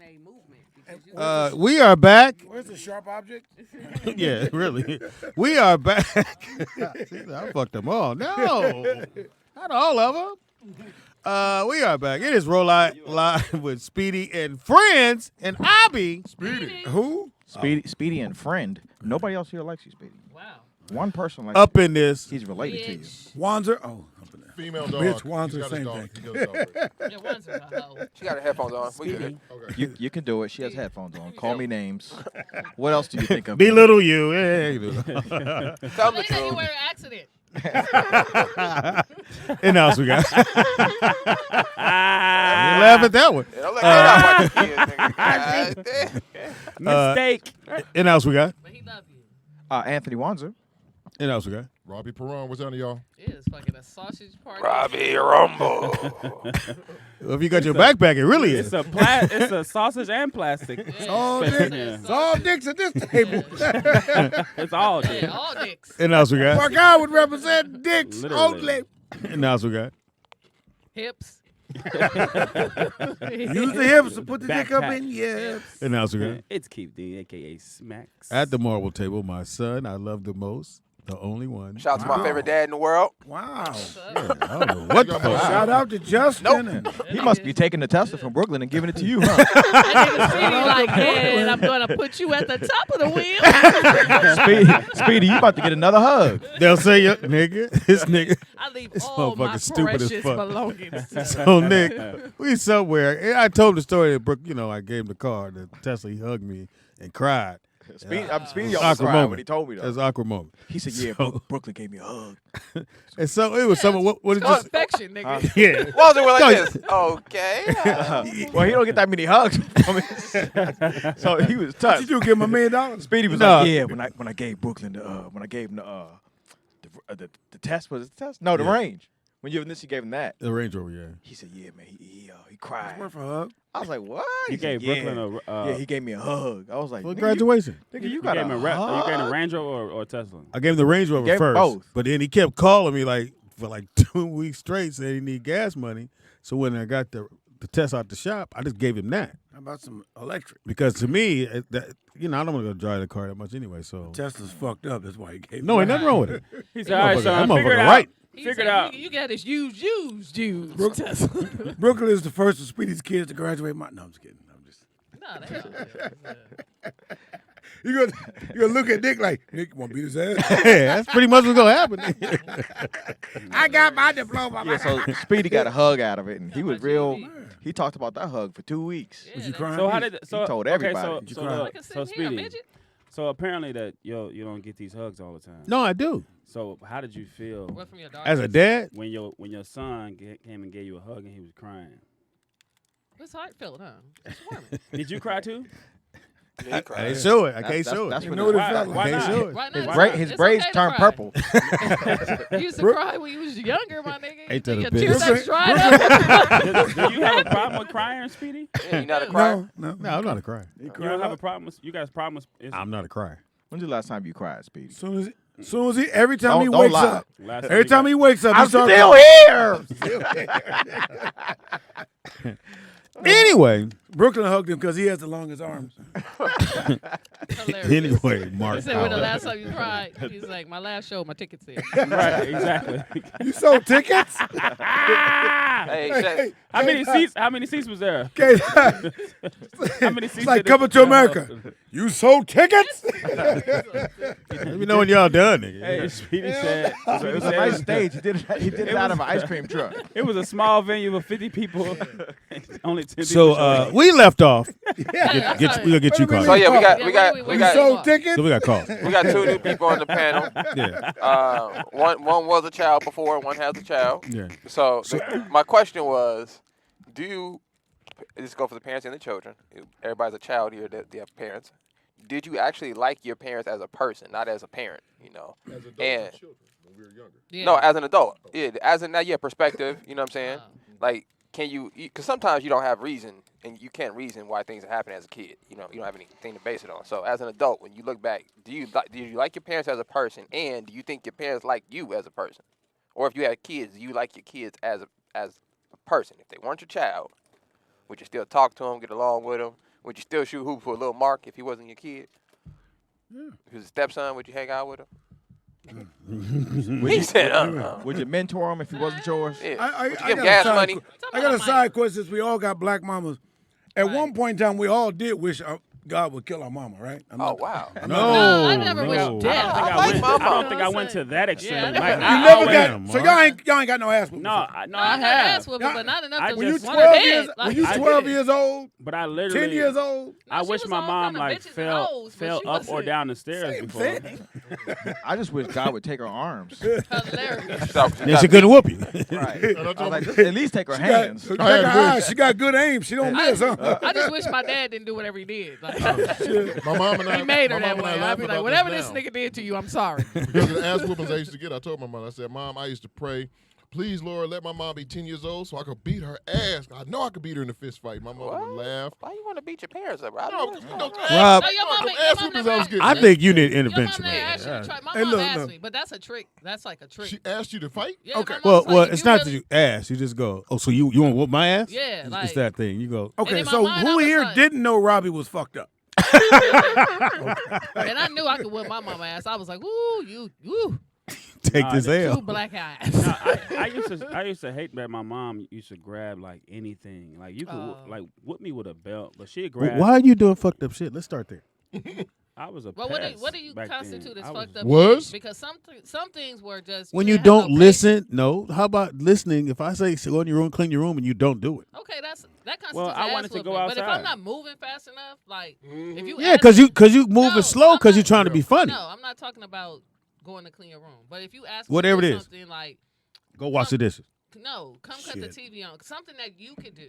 a movement. Because We are back. Where's the sharp object? Yeah, really. We are back. See, I fucked them all. No, not all of them. We are back. It is Roll Live with Speedy and Friends and Abby. Speedy. Who? Speedy and Friend. Nobody else here likes you, Speedy. Wow. One person likes Up you. in this. He's related to you. Wanzer. Oh, Female dog. bitch, Wanzer, He's got his same dog. thing. He does celebrate. Yeah, one's a hoe. She got her headphones on. We good. Okay. You can do it. She has headphones on. Call me names. What else do you think of? Belittle you. Yeah, you do. Tell them the Say that you truth. were an accident. And now we got. You laugh at that one. Yeah, don't let that out my kids, nigga. Mistake. And now we got. But he loved you. Anthony Wanzer. And now we got. Robbie Perron, what's down to y'all? It is fucking a sausage party. Robbie Rumble. Well, if you got your backpack, it really is. It's a sausage and plastic. All Space dicks. in It's here. all dicks at this table. It's all Yeah, dick. all dicks. And now we got. Mark I would represent dicks Literally. only. And now we got. Hips. Use the hips to put the dick up Backpack. in. Yeah. And now we got. It's Keith D, a.k.a. Smacks. At the marble table, my son I love the most, the only one. Shout out to my favorite dad in the world. Wow. I don't know what the fuck. Shout out to Justin. Nope. And He must be taking the Tesla from Brooklyn and giving it to you, huh? That nigga Speedy like, man, I'm going to put you at the top of the wheel. Speedy, you about to get another hug. They'll say, nigga, this nigga. I leave This all my motherfucker's stupid as precious fuck. belongings. So, Nick, we somewhere. And I told him the story that Brooke, I gave him the car. The Tesla, he hugged me and cried. Speedy It's almost an cried awkward when moment. he told me It was that. an awkward moment. He said, "Yeah, So- Brooklyn gave me a hug." And so it was someone. What did Oh, you? affection, nigga. Yeah. Why was it like No, this? Okay. Well, he don't get that many hugs from me, so he was what touched. you do? Give him $1 million? Speedy was No. like, "Yeah, when I gave Brooklyn when I gave him the test was it the test? No, the Yeah. range. When you initially gave him that, The Range Rover, yeah. he said, "Yeah, man, he cried." Worth a hug. I was like, "What?" You He said, gave Brooklyn yeah, he gave me a hug. I was like, For "Nigga, graduation. you You got gave him a a you gave him a hug?" Range Rover or Tesla? I gave him the Range Rover Gave him first. both. But then he kept calling me for 2 weeks straight, saying he need gas money. So when I got the test out the shop, I just gave him that. How about some electric? Because to me, I don't want to go drive the car that much anyway. So Tesla's fucked up. That's why he gave no, me ain't nothing wrong with it. He said, "All right, That son, figure it motherfucker out. right. He Figure said, it out." You got this used Tesla. Brooklyn is the first of Speedy's kids to graduate. No, I'm just kidding. I'm just. Nah, they all good. You gonna look at Nick like Nick want to beat his ass? Yeah, that's pretty much what's gonna happen. I got my diploma. Yeah, so Speedy got a hug out of it, and he was my real. GED. He talked about that hug for 2 weeks. Yeah, Was you they- crying? So how did so told okay, everybody. Did you So cry? Like I so said, here, Speedy. midget. So apparently that you don't get these hugs all the time. No, I do. So how did you feel What from your dog? As a dad, when your son came and gave you a hug and he was crying? It's heartfelt, huh? It's warming. Did you cry too? Yeah, he I cried. can't show it. I That's- can't show that's it. when know what it Why- felt why like. I can't not? show it. Right His, now, his it's braids okay to turned cry. purple. You used to cry when you was younger, my nigga. Ain't that a Your bitch? tears Brooklyn- dried up. Do you have a problem with crying, Speedy? Yeah, you not a crier? No. No, I'm not a crier. He You cried don't have a up. problem with you guys problem with I'm not a crier. When's the last time you cried, Speedy? Soon as he, every time he Don't wakes lie. up, last every time he wakes up, I'm he starts still here. Anyway, Brooklyn hugged him because he has the longest arms. Hilarious. anyway, Mark. He said when the Howard. last time you cried, he's like, my last show, my ticket's here. right, exactly. You sold tickets? Hey, Shay, How many seats was there? Okay. How many seats It's like did coming it- to America. You sold tickets? Let me know when y'all done, nigga. Hey, Speedy said It was a nice stage. He did it out of an ice cream truck. it was a small venue with 50 people. Only 10 people. So showed up. we left off. Yeah, We gonna get you Wait a caught. so up. yeah, we got Yeah, we You got sold tickets? So we got caught. we got 2 new people on the panel. Yeah, One was a child before, one has a child. yeah. So my question was, do you just go for the parents and the children? Everybody's a child here that they have parents. Did you actually like your parents as a person, not as a parent? As adults And and children when we were younger. Yeah. no, as an adult. Yeah, as in that perspective. You know what I'm saying? Like, can you? Because sometimes you don't have reason, and you can't reason why things are happening as a kid. You don't have anything to base it on. So as an adult, when you look back, do you like your parents as a person, and do you think your parents like you as a person? Or if you had kids, do you like your kids as a person? If they weren't your child, would you still talk to them, get along with them? Would you still shoot hoop for a little Mark if he wasn't your kid? Yeah. If he was a stepson, would you hang out with him? Would He you, said, would you mentor him if he wasn't yours? Yeah. I Would you got give him a gas side money? I got a side question since we all got black mamas. At one point in time, we all did wish God would kill our mama, right? Oh, wow. No, I never no. wished death. I like my I mama. don't think I went to that extreme. Yeah, Like, I I You never always- got. So y'all ain't got no ass whooping. No, before. I I have. ass whooping, but not enough I to When you just 12 want her years, dead. when you I 12 did. years old, But I literally 10 years old, I she wish was my all mom kind of like bitches and fell hoes, but fell she up or wasn't- down the stairs same before. thing. I just wish God would take her arms. Hilarious. Then she couldn't whoop you. Right. I was like, just at least take her hands. Check her eyes. She got good aim. She don't miss, huh? I just wish my dad didn't do whatever he did. Like, My mom and I he made her my that mom and I way. laugh I'd be like, about whatever this now. nigga did to you, I'm sorry. Because of the ass whoopings I used to get, I told my mom, I said, Mom, I used to pray, please, Lord, let my mom be 10 years old so I could beat her ass. I know I could beat her in a fist fight. My mother would laugh. Why you want to beat your parents up, bro? I No, don't know. Rob, No, your mama- them your ass mama whoopings never I was had- getting. I think you need Your mom intervention. never man. asked you to try. My Hey, mom look, asked look. me, but that's a trick. That's like a trick. She asked you to fight? Yeah, Okay. my mom's Well, like, if it's you not really- that you ask. You just go, oh, so you want to whoop my ass? Yeah, It's like- that thing. You go, Okay, in my so mind, I who was here like- didn't know Robbie was fucked up? And I knew I could whip my mama ass. I was like, ooh, you, take Nah, this they two L. black eyes. No, I used to hate that my mom used to grab like anything. Like you could like whip me with a belt, but she'd grab. Why are you doing fucked up shit? Let's start there. I was a Well, pest what do you back constitute then. as I fucked up? Was? shit? Because some things were just When you didn't have don't no listen, no. How about listening? If I say go in your room, clean your room, and you don't do it. Okay, that constitutes Well, I ass wanted to go whooping. But if I'm outside. not moving fast enough, like if you Yeah, ask cause me- you moving No, slow I'm because you're not- trying to be funny. No, I'm not talking about going to clean your room. But if you ask Whatever me it to do is. something like Go wash the dishes. no, come cut the Shit. TV on, something that you could do.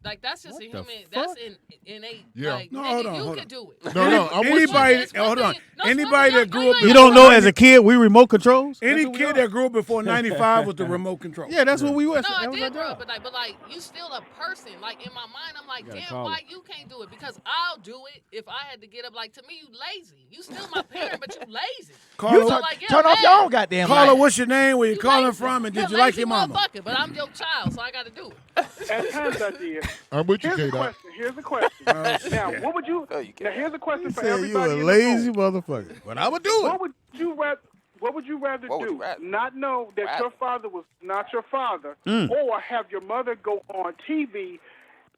Like that's just What a the human. fuck? That's innate. Yeah. Like, No, nigga, hold on, you hold could on. do it. No, I'm with you. Anybody, It's one hold on. thing- no, Anybody that grew up You don't know as a kid we remote controls. Any That's what we kid are. that grew up before '95 was the remote control. Yeah, that's what we was. No, I That was our did grow job. up, but like you still a person. Like in my mind, I'm like, gotta damn, call why him. you can't do it? Because I'll do it if I had to get up. Like to me, you lazy. You still my parent, but you lazy. Carla, So, like, yeah, Turn off man. your own goddamn Carla, light. what's your name? Where you calling lazy. from? And You're did you a like lazy your mama? motherfucker, but I'm your child, so I got to do it. At times I did. I'm with you, Here's a K-Dot. question. Here's a question. Now, what would you? No, you Now, can't. here's a question You for said you everybody. a in the lazy room. motherfucker, but I would do What it. would you rather? What would you rather What would do? you rather? Not know that Rather. your father was not your father, or have your mother go on TV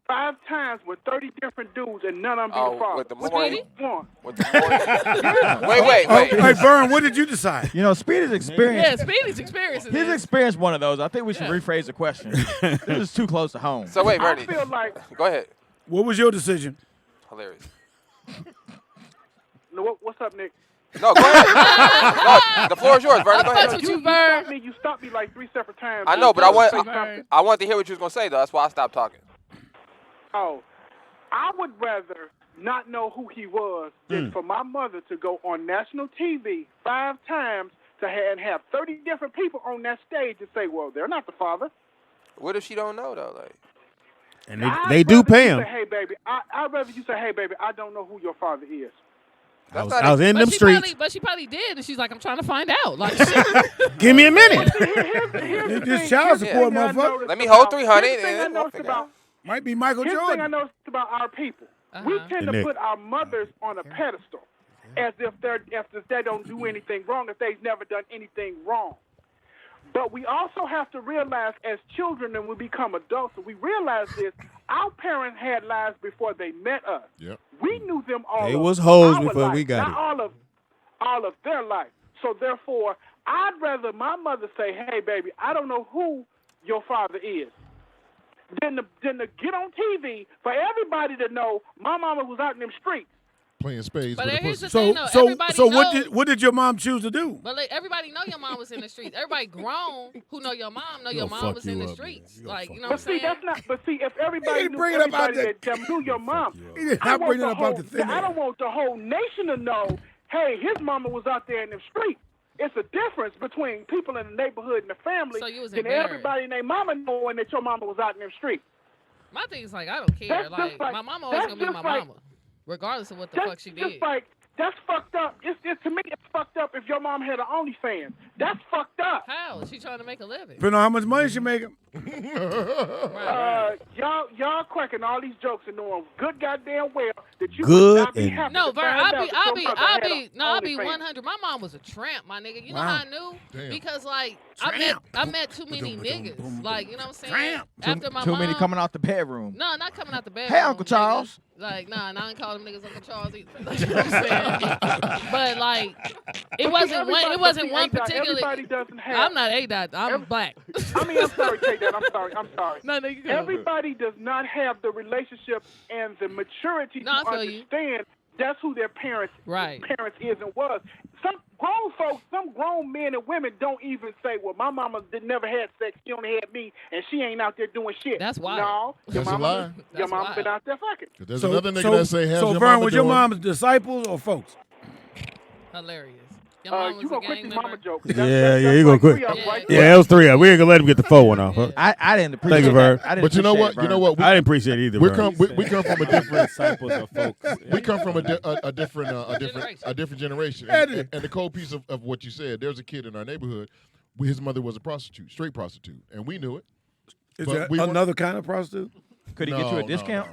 5 times with 30 different dudes and none of them be Oh, the father? with the Which morning- one you want? With the morning. Wait. Hey, Vern, what did you decide? You know, Speedy's experience. Yeah, Speedy's experience. He's experienced one of those. I think we should Yeah. rephrase the question. This is too close to home. So wait, I Bernie. feel like Go ahead. What was your decision? Hilarious. what's up, Nick? No, go ahead. No, the floor is yours, Bernie. Go That's ahead. what you Vern. You stopped me like 3 separate times. I know, but I want Say something. I wanted to hear what you was gonna say though. That's why I stopped talking. Oh, I would rather not know who he was than for my mother to go on national TV 5 times and have 30 different people on that stage and say, well, they're not the father. What if she don't know though? Like, And I'd they do rather pay you him. Say, hey, baby, I'd rather you say, hey, baby, I don't know who your father is. that's I not was in them streets. But she probably did, and she's like, I'm trying to find out. Like, shit. Give me a minute. Here's the This thing- child here's the support, thing I motherfucker. noticed Let me hold about- 300 here's the thing I and then we'll noticed figure about- Might be Michael Here's the thing I Jordan. noticed about our people. We tend The to Nick. put our mothers on a pedestal as if they don't do anything wrong, if they've never done anything wrong. But we also have to realize as children and we become adults, and we realize this, our parents had lives before they met us. Yep. We knew them all. They of was hoes our before life, we got not all of their life. So therefore, I'd rather my mother say, "Hey, baby, I don't know who your father is," than to get on TV for everybody to know my mama was out in them streets. Playing spades But with a here's pussy. the thing, though. So Everybody what knows- what did your mom choose to do? But like, everybody know your mom was in the streets. Everybody grown who know your mom know your gonna mom fuck was in you the up, man. streets. You gonna Like, fuck you know But what see, I'm saying? that's not. But see, if everybody didn't knew bring it up out everybody there. that knew your mom, He did I not want bring it the up out whole- the thin I air. don't want the whole nation to know. Hey, his mama was out there in the streets. It's a difference between people in the neighborhood and the family So you was than embarrassed. everybody and their mama knowing that your mama was out in them streets. My thing is like, I don't care. That's Like, just like- my mama always that's gonna be just my like- mama, regardless of what the Just, fuck she just did. like That's fucked up. To me, it's fucked up if your mom had an OnlyFans. That's fucked up. How is she trying to make a living? Depending on how much money she making. Y'all cracking all these jokes and knowing good goddamn well that you Good would not be and- happy. No, to Vern, find out that your mother had I'll an be OnlyFans. 100. My mom was a tramp, my nigga. You know Wow. how I knew? Damn. Because like I met too many niggas. Like, you know what I'm saying? Tramp. After my Too many mom, coming out the bedroom. No, not coming out the bed. Hey, Uncle Charles. Like, nah, I didn't call them niggas Uncle Charles either. You know what I'm saying? But like, it wasn't one particular. Everybody doesn't have. I'm not A-Dot. I'm black. I mean, I'm sorry, K-Dot. I'm sorry. No, you good. Everybody does not have the relationship and the maturity to I feel you. understand that's who their parents is and was. Some grown folks, some grown men and women don't even say, well, my mama never had sex. She only had me, and she ain't out there doing shit. That's wild. No, That's a lie. Your mama been out there fucking. There's another nigga that say, how's so your Vern, mama was your doing? mom's disciples or folks? Hilarious. Your mom was You a gonna quit gang this member? mama joke. Yeah, you gonna quit. Right? Yeah, that was 3 of them. We ain't gonna let him get the 4 one off. Huh? I didn't appreciate Thank you, Vern. that. I didn't But you know appreciate what? it, You know Vern. what? I didn't appreciate it either. We Vern. come from a different. Disciples of folks. We come from a different generation. And the cold piece of what you said, there's a kid in our neighborhood. His mother was a prostitute, straight prostitute, and we knew it. Is But that we weren't- another kind of prostitute? Could he get you a discount?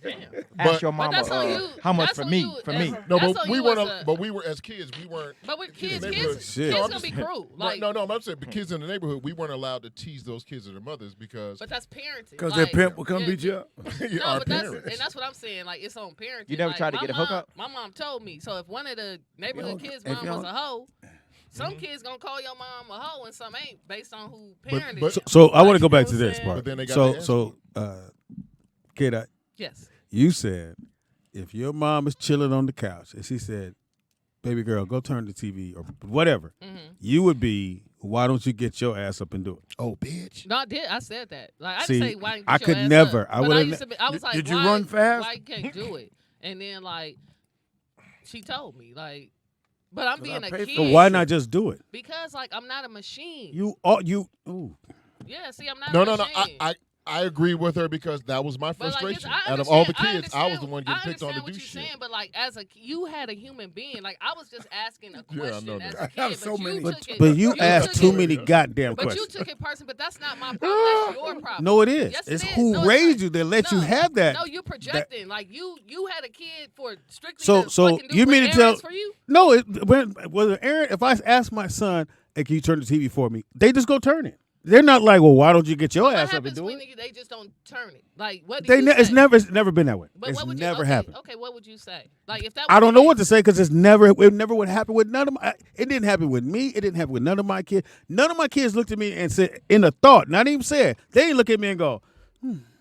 Damn. Ask But- your But mama that's on you. how much That's for on me? you For as- me. No, That's but on we you weren't. as a- But we were as kids. We weren't. But we're kids. Shit. Kids gonna be cruel. Like, No, I'm saying the kids in the neighborhood. We weren't allowed to tease those kids or their mothers because but that's parenting. Because like, their pimp will come beat you up. No, our but parents. that's what I'm saying. Like, it's on parenting. You never like, tried to my get a mom- hookup? My mom told me. So if one of the neighborhood kids' if mom y'all- was a hoe, some kids gonna call your mom a hoe and some ain't, based on who parented but- you. So I want to go Like, back you to know what this I'm part. But then they got So kid, Yes. you said if your mom is chilling on the couch and she said, "Baby girl, go turn the TV or whatever," you would be, "Why don't you get your ass up and do it?" oh bitch. No, I said that. Like, I See, didn't say why didn't you I get your could ass never. up. I But would've used to be, I was like, Did you why, run fast? Why you can't do it? And then like, she told me like, but I'm being a paid kid. for So why not just do it? Because like I'm not a machine. Ooh. Yeah, see, I'm not No, a no, no. machine. I agree with her because that was my But, like, frustration. I Out of all the understand- kids, I was the one getting picked on I to understand do what shit. you're saying, but like you had a human being. Like I was just asking a Yeah, I question know as that. a I kid, have but so you many. took it. But you asked took too it- many goddamn But you questions. took it personally. But that's not my problem. That's your problem. No, it is. Yes, It's it is. who No, it's raised not. you that let you No. have that. No, you're projecting. Like you had a kid for strictly So to fucking do you mean to tell? errands for you? No, was Aaron? If I ask my son, "Hey, can you turn the TV for me?" They just go turn it. They're not like, "Well, why don't you get your What ass up and happens do when it?" they just don't turn it? Like what? Do They you it's say? never been that way. But It's what would you, never okay, happened. Okay, what would you say? Like if that I was don't the know what case- to say because it never would happen with none of my. It didn't happen with me. It didn't happen with none of my kids. None of my kids looked at me and said, in a thought, not even said. They didn't look at me and go,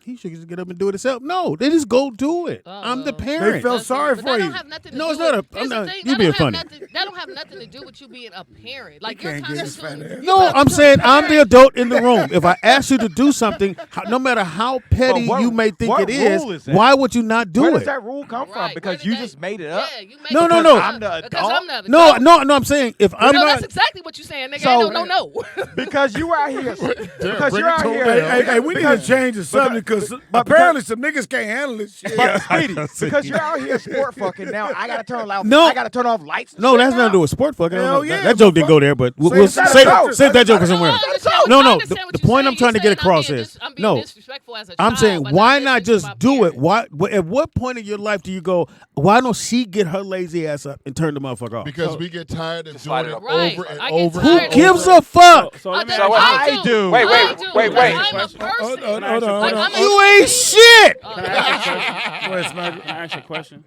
he should just get up and do it himself. No, they just go do it. I'm the parent. They felt sorry But for that you. don't have nothing to No, do it's not with, a- here's I'm the not- thing, you that being don't have funny. That don't have nothing to do with you being a parent. Like You you're can't get his constantly. fat ass. No, I'm saying I'm the adult in the room. If I ask you to do something, no matter how petty what- you may think what it is, rule is that? why would you not do Where it? does that rule come from? Right, Because where you did just that- made it up. Yeah, you made No, it no, up. no. Because I'm the I'm adult. the adult. No, I'm saying if I'm No, not. that's exactly what you're saying, nigga. So- No. Because you out here. Because bring you're it out to here. him. Hey, we need to change the subject because apparently some niggas can't handle this shit. But Speedy, because you're out here sport fucking now, I gotta turn off. No. I gotta turn off lights. and No, shit that's now? nothing to do with sport fucking. I don't Hell know. yeah, That joke didn't but go there, but we'll it's not a save joke. that joke for somewhere. I understand No, what no. you're The saying. point I'm trying to get You're across saying is I'm being no. disrespectful as a I'm child, saying but why not not listening to just my do it? parents. Why? At what point in your life do you go? Why don't she get her lazy ass up and turn the motherfucker off? Because we get tired of Just doing slide it it up. Right. over and I get over. tired Who and of gives over. a fuck? So let me Okay, ask you. I do. Wait. I do. Wait. I'm a Question. person. Hold Can I ask you a on. Like, I'm a- You ain't shit. Can I ask you a question? Go ahead, Smacker. Can I ask you a question?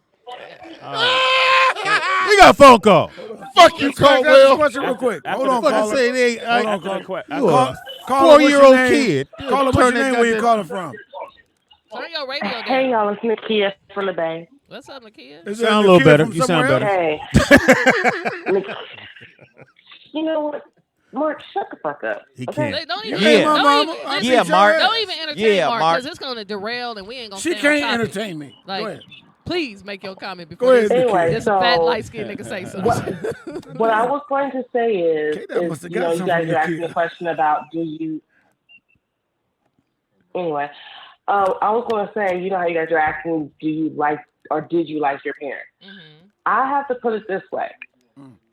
We got a phone call. Fuck you, Ask this Caldwell. question real quick. After Hold the on, Fucking caller. say they. Hold on, After caller. the que- You after- a Caller, what's your 4-year-old name? kid. Caller, what's your Turn that name? Where you goddamn- calling from? Turn your radio down. Hey, y'all, it's Nakia from the Bay. What's up, Nakia? Is Sound that a little Nakia better. from You sound somewhere better. else? Hey. You know what? Mark, shut the fuck up. He okay? can't. Don't even, Yeah. don't Mama, even, I listen, Yeah, beat your Mark. ass. don't even entertain Yeah, Mark Mark. because it's going to derail and we ain't going to She stay on can't topic. entertain me. Like, Go ahead. please make your comment Go before ahead, this, Nakia. Anyway, this so fat light-skinned nigga say something. what I was going to say K-Dot must is have you got know, you something guys from are asking Nakia. a question about do you. Anyway, I was going to say, you know how you guys are asking, do you like or did you like your parents? Mm-hmm. I have to put it this way.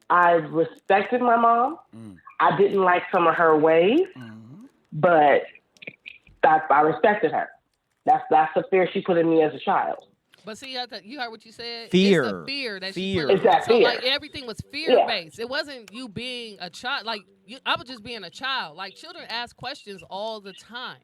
I respected my mom. I didn't like some of her ways, but I respected her. That's the fear she put in me as a child. But see, you heard what you said. Fear. It's the fear that she Fear. put. It's that So fear. like everything was fear based. It wasn't you being a child. Like I was just being a child. Like children ask questions all the time.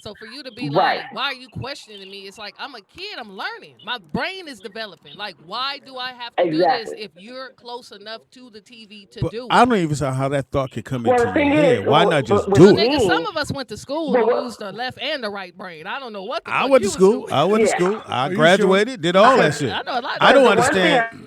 So for you to be Right. like, why are you questioning me? It's like, I'm a kid. I'm learning. My brain is developing. Like, why do I have to do this if you're close enough to the TV to do it? I don't even see how that thought could come Well, into the thing your head. is, Why well, not just well, do well, it? Nigga, some of us went to school and used the left and the right brain. I don't know what the I fuck went you to was school. doing. I went to Yeah. school. I you graduated. Did all that shit. I know a lot. I don't The understand.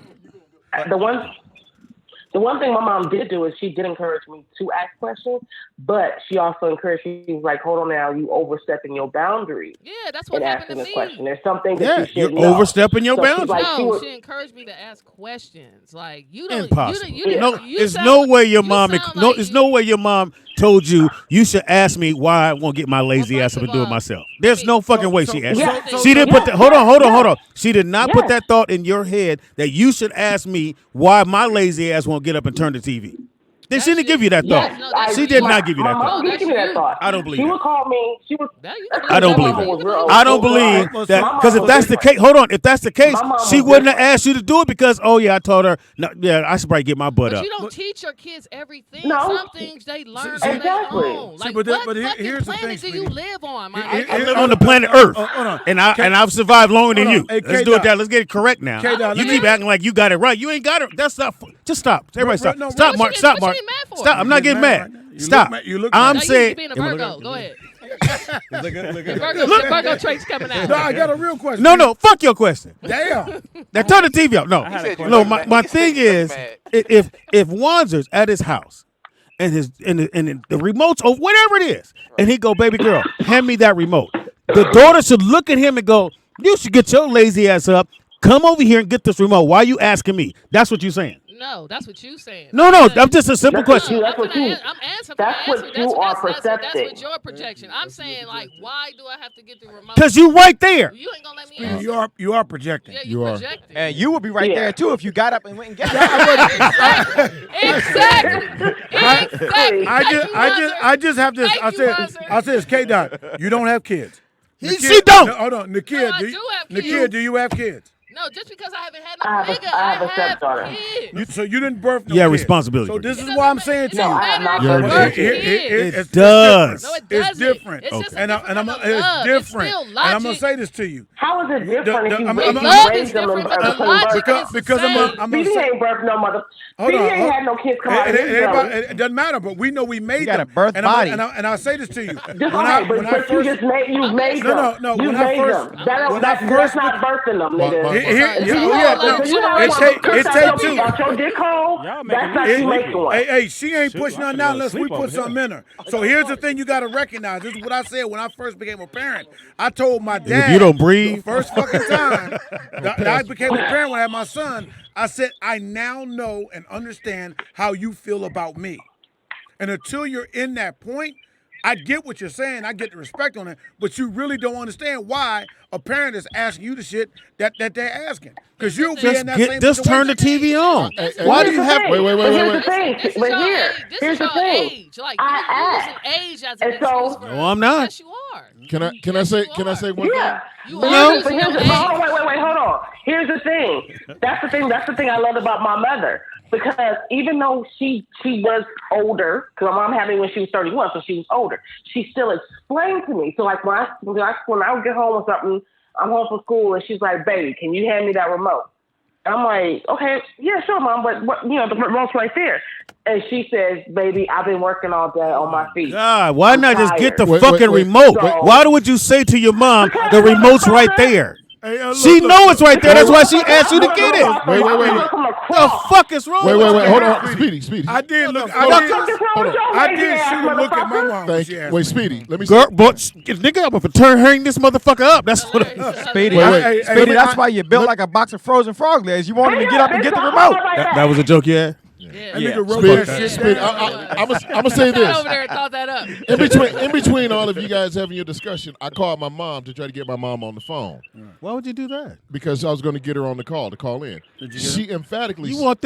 The one thing my mom did do is she did encourage me to ask questions, but she also encouraged me. She was like, "Hold on, now you overstepping your boundaries Yeah, that's what and happened asking to this me. question. There's something that Yeah, you you're should know." overstepping your So she's boundaries. like, she No, would- she encouraged me to ask questions. Like you don't. Impossible. You didn't. No, You there's sound- no way your you mom. sound No, like there's you- no way your mom told you you should ask me why I won't get my lazy Well, ass first up and of do it all, myself. There's no fucking way she asked. Yeah. She didn't put that. Hold on. She did not put Yes. that thought in your head that you should ask me why my lazy ass won't get up and turn the TV. Then she didn't give you that thought. Yes, No, that's She you. did not give you my that mom thought. did give me that thought. I don't believe She that. would call me. She would. Yeah, you that's can because I don't my believe mama it. was real I don't old. believe My that mom because if was that's the different. case, hold on. If that's the case, My mom she was wouldn't have different. asked you to do it because I told her. No, yeah, I should probably get my butt But up. you don't teach your kids everything. No. Some things they learn on Exactly. their own. See, Like, but what but fucking here's the planet thing, do you Speedy. live on, man? I live on the planet Earth, Hold on. and I've survived longer than Hold you. on. Hey, Let's do it. K-Dot. Let's get it correct now. K-Dot, You let keep me- acting like you got it right. You ain't got it. That's not. Just stop. Everybody stop. no, Stop, what Mark. you Stop, get- Mark. what you mad for? Stop. I'm not You getting mad mad. right now. You Stop. look- you look I'm mad. saying. You being a Virgo. Go ahead. Look at Virgo traits coming out. No, I got a real question. No. Fuck your question. Damn. Now turn the TV off. No. I had a question. No. look My mad. thing He said is, you look if Wanzer's at his house and the remote's over, whatever it is, and he go, baby girl, hand me that remote. The daughter should look at him and go, you should get your lazy ass up. Come over here and get this remote. Why are you asking me? That's what you're saying. No, that's what you saying. No, I'm just a simple question. That's what you. I'm answering. That's what you are That's percepting. what your projection. I'm saying, like, why do I have to get the remote? Because you right there. You ain't gonna let me answer. You are projecting. Yeah, You are. projecting. And you would be right Yeah. there too if you got up and went and got it. Exactly. Exactly. I just have this. Thank you, Buzzer. I said it's K-Dot. You don't have kids. She don't. No, hold on. Nakia, I do have Nakia, kids. do you have kids? No, just because I haven't had I no have a- nigga, I have a I stepdaughter. have kids. So you didn't birth no Yeah, kids. responsibility. So this is It why I'm doesn't saying to matter. you. No, I have not You're birthed right. no It- kids. It it's does. No, it It's doesn't. different. It's just a And different I'm kind of it's love. different. It's still And I'm gonna logic. say this to you. How is it different if you I'm- raise, I'm- Love raise is them in different, but the between logic birth? is the Because same. I'm gonna Speedy say. ain't birthed no mother. Hold Speedy on, ain't hold- had no kids come out of his belly. It doesn't matter, but we know we made You got them. a birth and body. And I'll say this to you. Just right, but you just made No, them. no, You when I made first- them. when I That's first- not birthing them, nigga. My- Out your dick hole. Y'all making That's me not you sleepy. making one. Hey, she ain't Shoot, pushing I nothing finna out go unless we sleep put over something here. in her. So here's the thing you got to recognize. This is what I said when I first became a parent. I told my dad. you don't breathe. The first fucking time that I became a parent when I had my son, I said, I now know and understand how you feel about me. And until you're in that point, I get what you're saying. I get the respect on it, but you really don't understand why a parent is asking you the shit that they're asking. Because you'll be in that same Just turn the situation. TV on. Hey, Why do Here's you the have? thing. Wait. But here's the thing. This is But your here, age. This here's is the your thing. age. Like, I you're using age as an And so- excuse for. No, I'm not. Yes, you are. Can I Yes, say you are. one Yeah. You But are here's the- using but your here's the- hold age. on, wait, hold on. Here's the thing. That's the thing I loved about my mother. Because even though she was older, because my mom had me when she was 31, so she was older, she still explained to me. So like when I would get home or something, I'm home from school and she's like, baby, can you hand me that remote? I'm like, okay, yeah, sure, Mom, but what, the remote's right there. And she says, baby, I've been working all day on my feet. God, why I'm not just get the tired. fucking wait. remote? So- Why would you say to your mom, the remote's right there? Hey, She know it's right there. That's why she asked you to get it. Wait. The fuck is wrong Wait, with you? hold on. Speedy. I did look. Hold on. I did shoot a look at my mom. Thank She you. asked Wait, me. Speedy, let me Girl, but nigga, I'm gonna turn hang this motherfucker up. That's what. Speedy, Wait. Speedy, that's why you built like a box of frozen frog legs. You wanted to get up and get the remote. That was a joke, yeah. Yeah. That nigga wrote Speed, that shit Speed, down. I'm gonna say Sat this. over there and thought that up. In between all of you guys having your discussion, I called my mom to try to get my mom on the phone Why would you do that? because I was going to get her on the call to call in. She emphatically. You want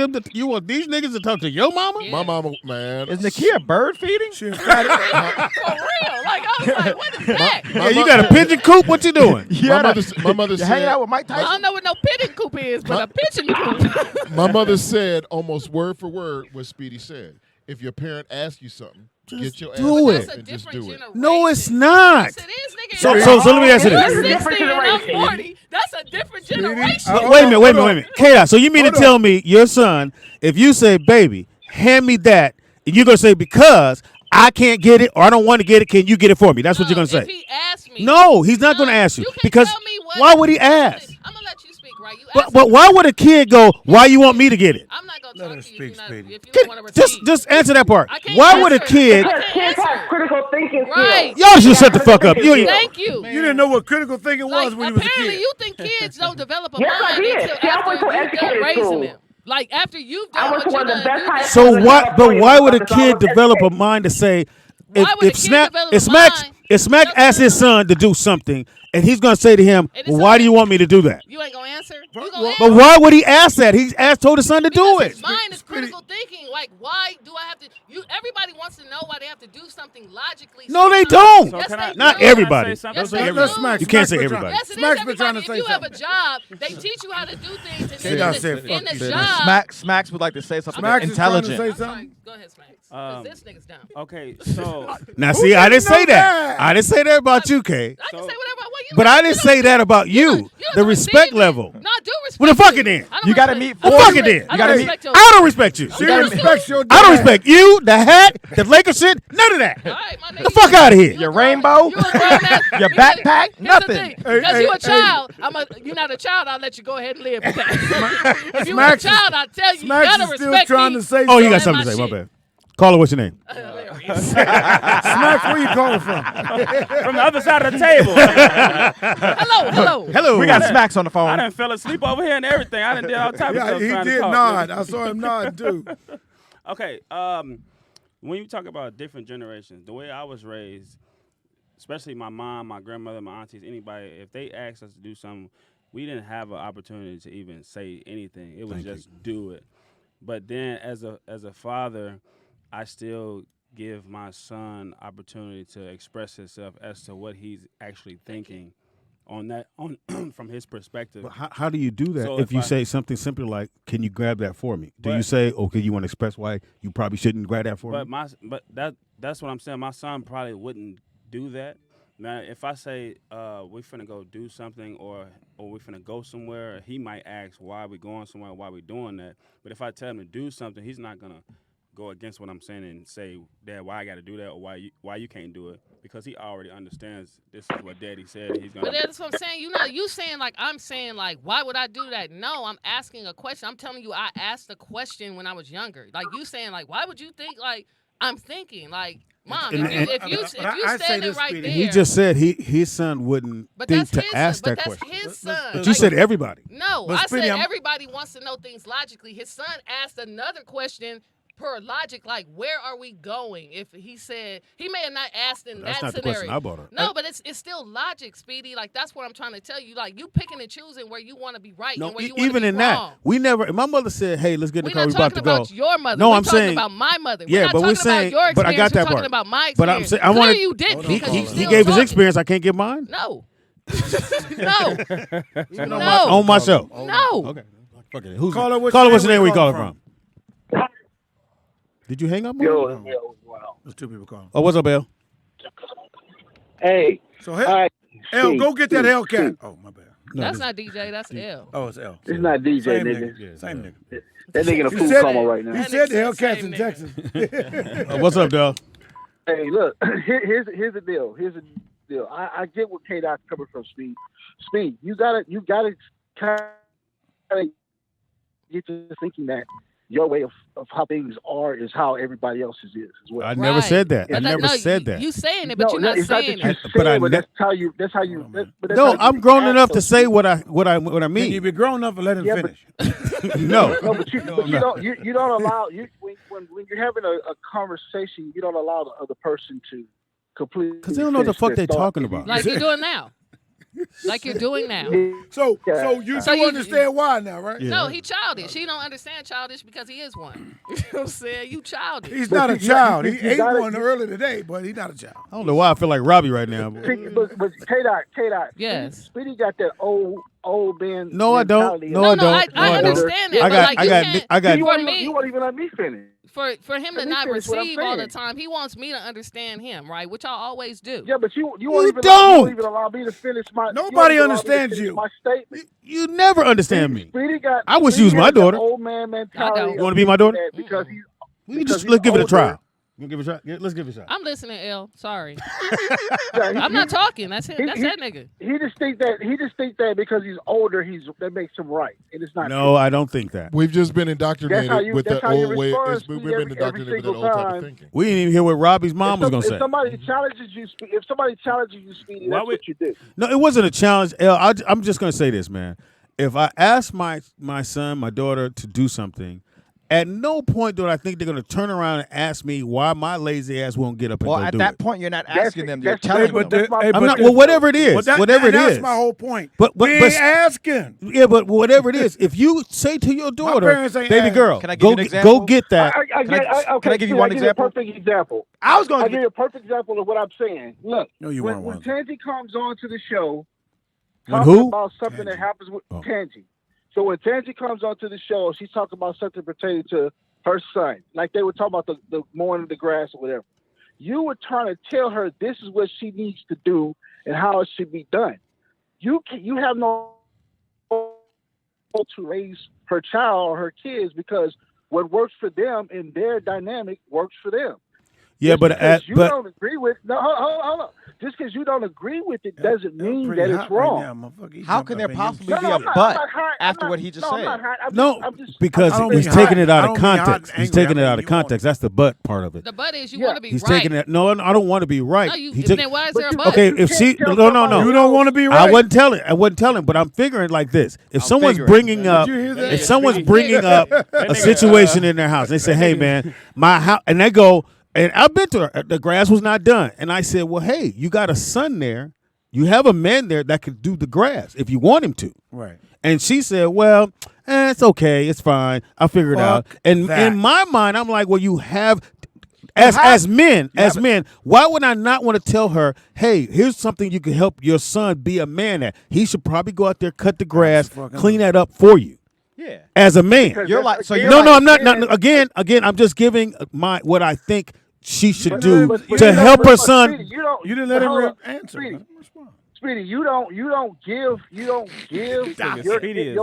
these niggas to talk to your mama? Yeah. My mama, man. Is Nakia bird feeding? She emphatic- For real. Like, I was like, what is that? Yeah, you got a pigeon coop? What you doing? My mother You said. hanging out with Mike I Tyson? don't know what no pitting coop is, but a pitching coop. My mother said almost word for word what Speedy said. If your parent asks you something, get your ass do up it. That's a and just different do it. generation. No, it's not. Yes, it is, nigga. So You're let me ask you That's this. a You're different 60 and I'm generation. 40. That's a different generation. Wait a minute. Kayla, so you mean to tell me your son, if you say, baby, hand me that, and you're going to say, because I can't get it or I don't want to get it, can you get it for me? That's what you're going to If say. he asked me. No, he's not going to ask you. You can't Because tell me what. why would he ask? I'm going to let you speak, right? You But asked but me. why would a kid go, why you want me to get it? I'm not going to Let talk her to you speak, if, Speedy. if you don't want to receive. Just answer that part. I can't Why would a answer it. kid? Because kids have critical thinking skills. Right. Y'all should shut the fuck up. You ain't. Thank you. You didn't know what critical thinking Like, was when you was a apparently kid. you think kids don't develop a Yes, I mind did. until See, I after went to you've done educated raising school. them. Like, after you've I done went what to you've one of the done. best high So schools in what? But California why would a because I kid was develop a educated. mind to say, Why would a if kid Smack develop if a Smack mind? if Smack asks his son to do something, and he's gonna say to him, And it's well, why do you okay. want me to do that? You ain't going to answer? You Well, going to But answer? why would he ask that? He told his son to do Because it. his mind is critical thinking. Like, why do I have to? Everybody wants to know why they have to do something logically. No, they sometimes. don't. So Yes, can I- they Not do. everybody. Can I say Yes, something? they Let's do. smack. You can't Smack's say been everybody. trying- Yes, it is Smack's been trying everybody. to If say you have a something. job, they teach you how to do things They done said, in fuck the this. job. Smacks would like to say something Smacks is trying to intelligent. say I'm sorry. something. Go ahead, Smacks. Because this nigga's dumb. Okay, so Now, Who see, I didn't didn't say know that. that? I didn't say that about you, Kay. I can say whatever I want. You But don't- I you didn't don't say see- that about you you. don't The receive respect me. level. No, I do respect Well, then fuck you. it then. I don't You gotta respect- meet I don't fuck it respect- then. I You don't gotta respect your- I don't respect you. She respects your dad. I don't respect you, the hat, the Lakers shit, none of that. All right, my nigga. The fuck out of here. Your rainbow, You a grown ass- your because- backpack, here's the nothing. thing, Because Hey, you a hey, child. You're not a child. I'll let you go ahead and live with that. If you a Smacks is- child, I'll tell you. You Smacks gotta is still respect trying me. to say Oh, you got Don't something to let say. My shit- bad. Caller, what's your name? Smacks, where you calling from? from the other side of the table, Hello. Hello. We got Smacks on the I phone. done fell asleep over here and everything. I done did all type of Yeah, stuff he trying to did talk, nod. nigga. I saw him nod too. Okay, when you talk about different generations, the way I was raised, especially my mom, my grandmother, my aunties, anybody, if they asked us to do something, we didn't have an opportunity to even say anything. It was just do it. But then as a father, I still give my son opportunity to express himself as to what he's actually thinking on from his perspective. But how do you do that So if if you I- say something simple like, can you grab that for me? Do you But- say, okay, you want to express why you probably shouldn't grab that for me? But that's what I'm saying. My son probably wouldn't do that. Now, if I say we finna go do something or we finna go somewhere, he might ask why we going somewhere, why we doing that. But if I tell him to do something, he's not gonna go against what I'm saying and say, Dad, why I got to do that or why you can't do it, because he already understands this is what Daddy said. And he's gonna. But that's what I'm saying. You saying like I'm saying like why would I do that? No, I'm asking a question. I'm telling you I asked a question when I was younger. Like you saying like why would you think like I'm thinking like Mom, if you I say standing this, right Speedy. there. He just said his son wouldn't But think that's to his ask son. that But that's question. his son. But you Like, said everybody. no. But I Speedy, said I'm- everybody wants to know things logically. His son asked another question per logic, like where are we going? If he said he may have not asked in That's that not the scenario. question I brought up. No, but it's still logic, Speedy. Like that's what I'm trying to tell you. Like you picking and choosing where you want to be right No, and where you want to even be in wrong. that, we never. My mother said, "Hey, let's get in the We're car. not We about talking to go." about your mother. No, we're I'm talking saying about my mother. Yeah, we're not but we're talking saying, about your but I got experience, that we're part. talking about my But I'm experience. saying, I Clearly wanted. you didn't Hold on, because you caller. He still gave his talking. experience. I can't get mine. No. Even No. on my show. No. Okay. Fuck it. Who's Caller, what's caller? your What's your name? name? Where you Where you calling from? Did you hang up? Yo, Mark? wow. There's two people calling. Oh, what's up, Bill? Hey, So all right. L, go get that Steve, Hellcat. Steve. Oh, my bad. No, That's this- not DJ. That's L. Oh, it's L. It's not DJ, Same nigga. nigga. Same nigga. That nigga in a He food said- coma right He now. said the That nigga said Hellcats in same Texas. What's up, dog? Hey, look, here's the deal. Here's the deal. I get what K-Dot's coming from, Speed. Speed, you gotta kind of get to thinking that your way of how things are is how everybody else's is as well. I never said that. I never said that. You saying it, but you're not saying it. But that's how you. That's how you. No, I'm grown enough to say what I mean. Can you be grown enough and let him finish? No. No, but you don't allow when you're having a conversation, you don't allow the other person to completely, because they don't know what the fuck they're talking about. Like you're doing now. Like you're doing now. So you understand why now, right? Yeah. No, he childish. He don't understand childish because he is one. You know what I'm saying? You childish. He's not a child. He ate one earlier today, but he's not a child. I don't know why I feel like Robbie right now. But K-Dot, Yes. Speedy got that old man. No, I don't. No, I don't. I understand that. I got. You won't even let me finish. For him to not receive all the time, he wants me to understand him, right? Which I always do. Yeah, but you won't even allow me to finish my. Nobody understands you. My statement. You never understand me. Speedy got. I wish you was my daughter. Old man mentality. You want to be my daughter? Because let's give it a try. You give it a shot? Let's give it a shot. I'm listening, L. Sorry. I'm not talking. That's him. That's that nigga. He just think that because he's older, that makes him right, and it's not. No, I don't think that. We've just been indoctrinated with that old way. We've been indoctrinated with that old type of thinking. We didn't even hear what Robbie's mom was gonna say. If somebody challenges you, Speedy, that's what you do. No, it wasn't a challenge. L, I'm just gonna say this, man. If I ask my son, my daughter to do something, at no point do I think they're going to turn around and ask me why my lazy ass won't get up and go do it. Well, at that point, you're not asking them. You're telling them. I'm not. Well, whatever it is, whatever it is. That's my whole point. But we ain't asking. Yeah, but whatever it is, if you say to your daughter, "Baby girl, can I give you an example? Go get that." Can I give you one example? A perfect example. I was going to give you a perfect example of what I'm saying. Look, when Tangi comes on to the show, talking about something that happens with Tangi. So when Tangi comes onto the show, she's talking about something pertaining to her son, like they were talking about the mowing of the grass or whatever. You were trying to tell her this is what she needs to do and how it should be done. You have no to raise her child or her kids because what works for them in their dynamic works for them. Yeah, don't agree with hold on. Just because you don't agree with it doesn't mean that it's wrong. How can there possibly be a but after what he just said? Because he's taking it out of context. He's taking it out of context. That's the but part of it. The but is you want to be he's right. taking it. No, I don't want to be right. No, then why is there a but? Okay, if she no, you don't want to be right. I wasn't telling, but I'm figuring like this. If someone's bringing up a situation in their house, they say, "Hey, man, my house," and they go. And I've been to her. The grass was not done. And I said, well, hey, you got a son there. You have a man there that could do the grass if you want him to. Right. And she said, well, it's okay. It's fine. I'll figure it out. And in my mind, I'm like, well, you have as men, why would I not want to tell her, hey, here's something you can help your son be a man at. He should probably go out there, cut the grass, clean that up for you. Yeah. As a man. I'm not again, I'm just giving what I think she should do to help her son. Speedy, you didn't let him answer. Speedy, you don't give your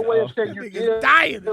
way of saying you give. Dying.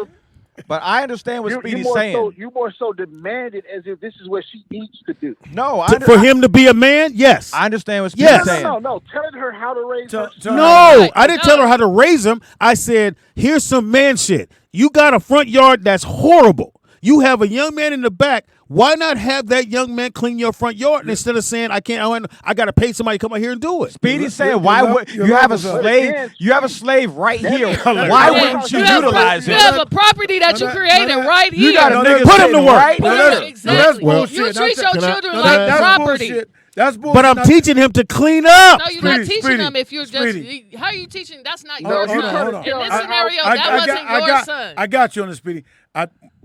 But I understand what Speedy's saying. You more so demand it as if this is what she needs to do. No, for him to be a man, yes. I understand what Speedy's saying. No, telling her how to raise her son. No, I didn't tell her how to raise him. I said, here's some man shit. You got a front yard that's horrible. You have a young man in the back. Why not have that young man clean your front yard instead of saying I got to pay somebody to come out here and do it? Speedy's saying, why would you have a slave? You have a slave right here. Why wouldn't you utilize him? You have a property that you created right here. You got a nigga put him to work. Right exactly. Bullshit. You treat your children like property. Bullshit. That's bullshit. But I'm teaching him to clean up. No, you're not teaching them if you're just. How are you teaching? That's not your son. Hold on. In this scenario, that wasn't your son. I got you on the Speedy.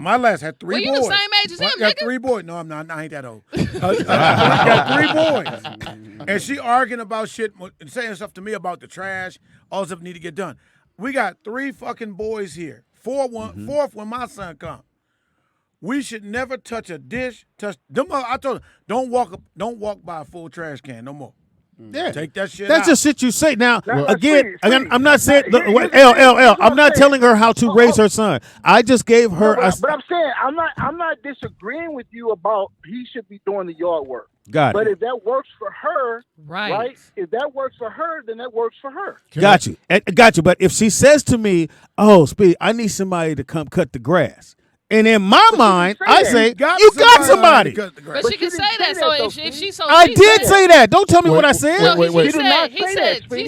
My last had 3 boys. Well, you the same age as him, I got 3 boys. No, I'm not. I ain't that old. I got 3 boys. And she arguing about shit and saying stuff to me about the trash, all stuff need to get done. We got 3 fucking boys here. Fourth when my son comes. We should never touch a dish. I told her, don't walk by a full trash can no more. Yeah. Take that shit That's out. just shit you say. Now, I'm not saying, I'm not telling her how to raise her son. I just gave her but I'm saying, I'm not disagreeing with you about he should be doing the yard work. Got it. But if that works for her, right? If that works for her, then that works for her. Got you. But if she says to me, oh, Speedy, I need somebody to come cut the grass. And in my mind, I say, you got somebody. But she can say that. So if she so I did say that. Don't tell me what I said. No, wait. he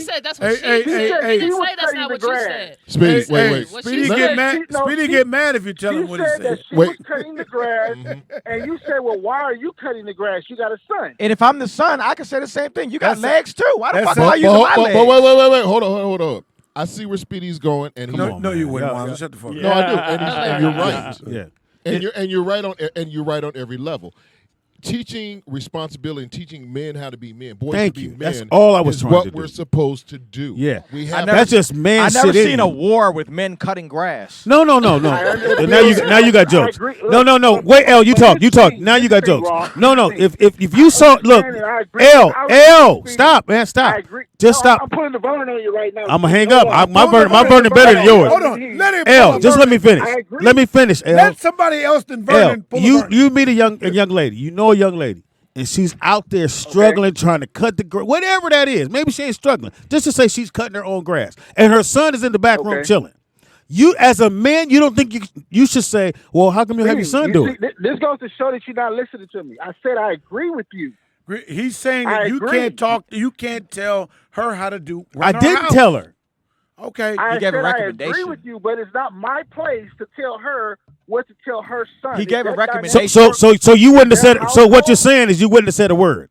said that's what she said. He didn't say that's not what you said. Speedy, wait. Speedy get mad if you tell him what he said. She was cutting the grass, and you say, well, why are you cutting the grass? You got a son. And if I'm the son, I can say the same thing. You got legs too. Why the fuck But am I using my legs? wait. Hold on. I see where Speedy's going, and no, you wouldn't, Juan. Shut the fuck up. No, I do, and you're right. Yeah. And you're right on every level. Teaching responsibility and teaching men how to be men, boys Thank to be you. men. That's all I was is trying what to do. we're supposed to do. Yeah. That's just man shit. I never seen a war with men cutting grass. No. Now you got jokes. No. Wait, L, you talk. Now you got jokes. No. If you saw, look, L, stop, man, stop. Just stop. I'm putting the burner on you right now. I'm gonna hang up. My burner better than yours. Hold on. Let him L, just let me finish. Let me finish, L. Let somebody else than Vernon pull the burner. You meet a young lady. You know a young lady. And she's out there struggling, trying to cut the grass, whatever that is. Maybe she ain't struggling. Just to say she's cutting her own grass. And her son is in the back room chilling. You, as a man, you don't think you should say, well, how come you have your son do it? This goes to show that you're not listening to me. I said I agree with you. He's saying that you can't tell her how to do. I didn't tell her. Okay. I gave a said recommendation. I agree with you, but it's not my place to tell her what to tell her son. He gave a recommendation. So you wouldn't have said. So what you're saying is you wouldn't have said a word.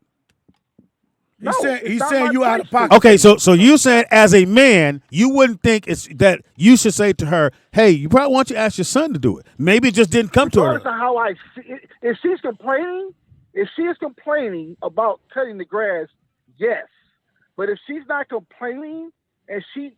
He's saying you out of pocket. Okay, so you saying as a man, you wouldn't think it's that you should say to her, "Hey, you probably want you to ask your son to do it." Maybe it just didn't come to her. How I see it, if she is complaining about cutting the grass, yes. But if she's not complaining and she's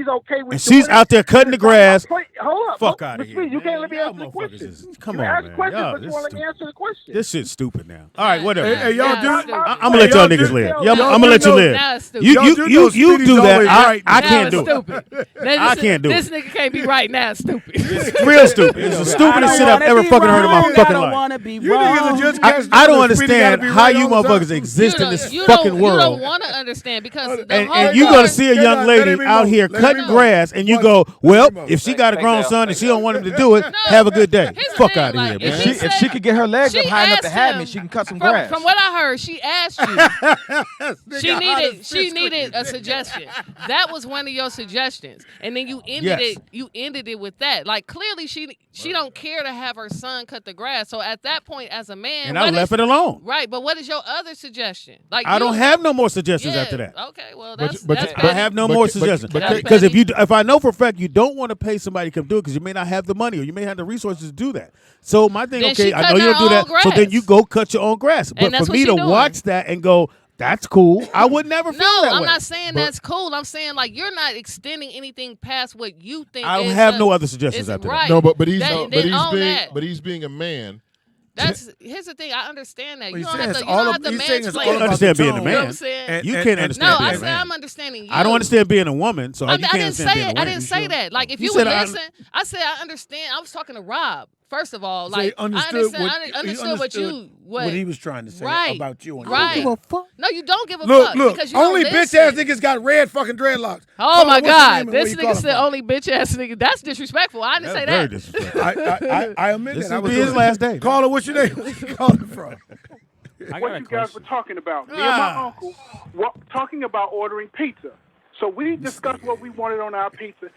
okay with, and she's out there cutting the grass. Hold up, fuck out of here. You can't let me Y'all answer the question. Come you on, ask man. questions, Y'all, but you won't let me answer the question. This shit's stupid now. All right, whatever. Hey, y'all do. I'm gonna let y'all niggas live. I'm gonna let you live. You do that. I can't do it. I can't do it. This nigga can't be right now. It's stupid. It's real stupid. It's the stupidest shit I've ever fucking heard in my fucking life. I don't understand how you motherfuckers exist in this fucking world. You don't want to understand because and you're gonna see a young lady out here cutting grass, and you go, well, if she got a grown son and she don't want him to do it, have a good day. Fuck out of here, man. If she could get her legs up high enough to have me, she can cut some grass. From what I heard, she asked you. she needed a suggestion. That was one of your suggestions, and then you ended it. You ended it with that. Like clearly, she don't care to have her son cut the grass. So at that point, as a man, and I left it alone. Right, but what is your other suggestion? Like I don't have no more suggestions after that. Okay, well that's I have no more suggestions because if I know for a fact you don't want to pay somebody to come do it because you may not have the money or you may have the resources to do that. So my thing, then I know you don't do that. So then you go cut your own grass. But for me to watch that and go, that's cool, I would never feel that way. No, I'm not saying that's cool. I'm saying like you're not extending anything past what you think. I don't have no other suggestions after that. No, but he's being a man. Here's the thing. I understand that. You He's don't saying have it's to. all You don't ab- have to he's saying it's mansplain. all I about understand the being a tone. man. You know what I'm saying? You can't understand No, being I a said man. I'm understanding you. I don't understand being a woman, so you can't understand being a woman. I didn't say that. Like if you said would listen, I said I understand. I was talking to Rob. First of all, So like he understood I understood what he was trying to say about you. And right. You. Give a fuck. No, you don't give a Look, fuck look. because you Only don't bitch listen. ass niggas got red fucking dreadlocks. Oh my what's your God, name and where this you nigga calling said from? only bitch ass nigga. That's disrespectful. I didn't say Very that. disrespectful. I admit This that. will be his last day. Caller, what's your name? Where you calling from? What you guys were talking about. Me and my uncle were talking about ordering pizza. So we discussed what we wanted on our pizza.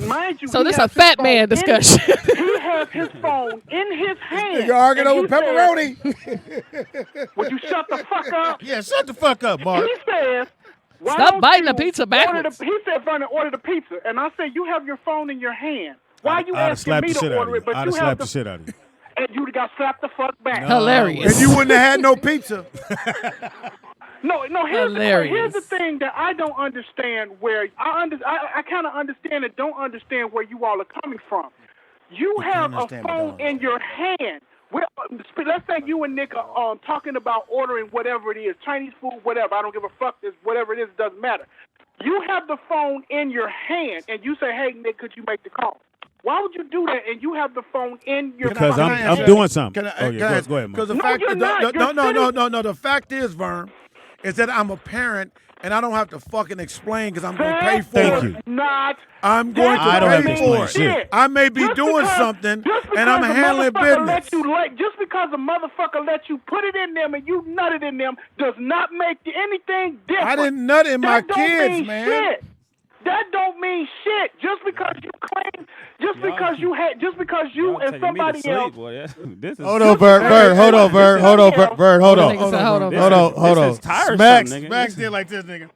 Mind you, So this a fat man discussion. He has his phone in his hand. You arguing over pepperoni? Would you shut the fuck up? Yeah, shut the fuck up, Mark. He says, why Stop don't biting you the pizza order backwards. he said, Vernon, order the pizza. And I said, you have your phone in your hand. Why are you I'd have asking slapped me the shit to out order of it, you. but I'd you have have slapped the the... shit out of you. And you got slapped the fuck back. Hilarious. And you wouldn't have had no pizza. No. Here's the thing that I don't understand. Where I kind of understand and don't understand where you all are coming from. You have a phone in your hand. Let's say you and Nick are talking about ordering whatever it is, Chinese food, whatever. I don't give a fuck. Whatever it is, it doesn't matter. You have the phone in your hand, and you say, "Hey, Nick, could you make the call?" Why would you do that? And you have the phone in your Because pocket? I'm doing something. Go ahead, Mark. Because the No, fact you're not. no. The fact is, Vern, is that I'm a parent and I don't have to fucking explain because I'm going to pay for Thank it. you. Not. I'm going I to don't have to pay explain for it. shit. I may be doing something, and I'm handling business. Just because a motherfucker let you put it in them and you nutted in them does not make anything different. I didn't nut in my That don't kids, mean man. Shit. That don't mean shit. Just because you claim, just because you and somebody else. Hold on, Bird. Hold on, Bird. Hold on, Bird. Hold on. Hold on. Smacks did like this, nigga.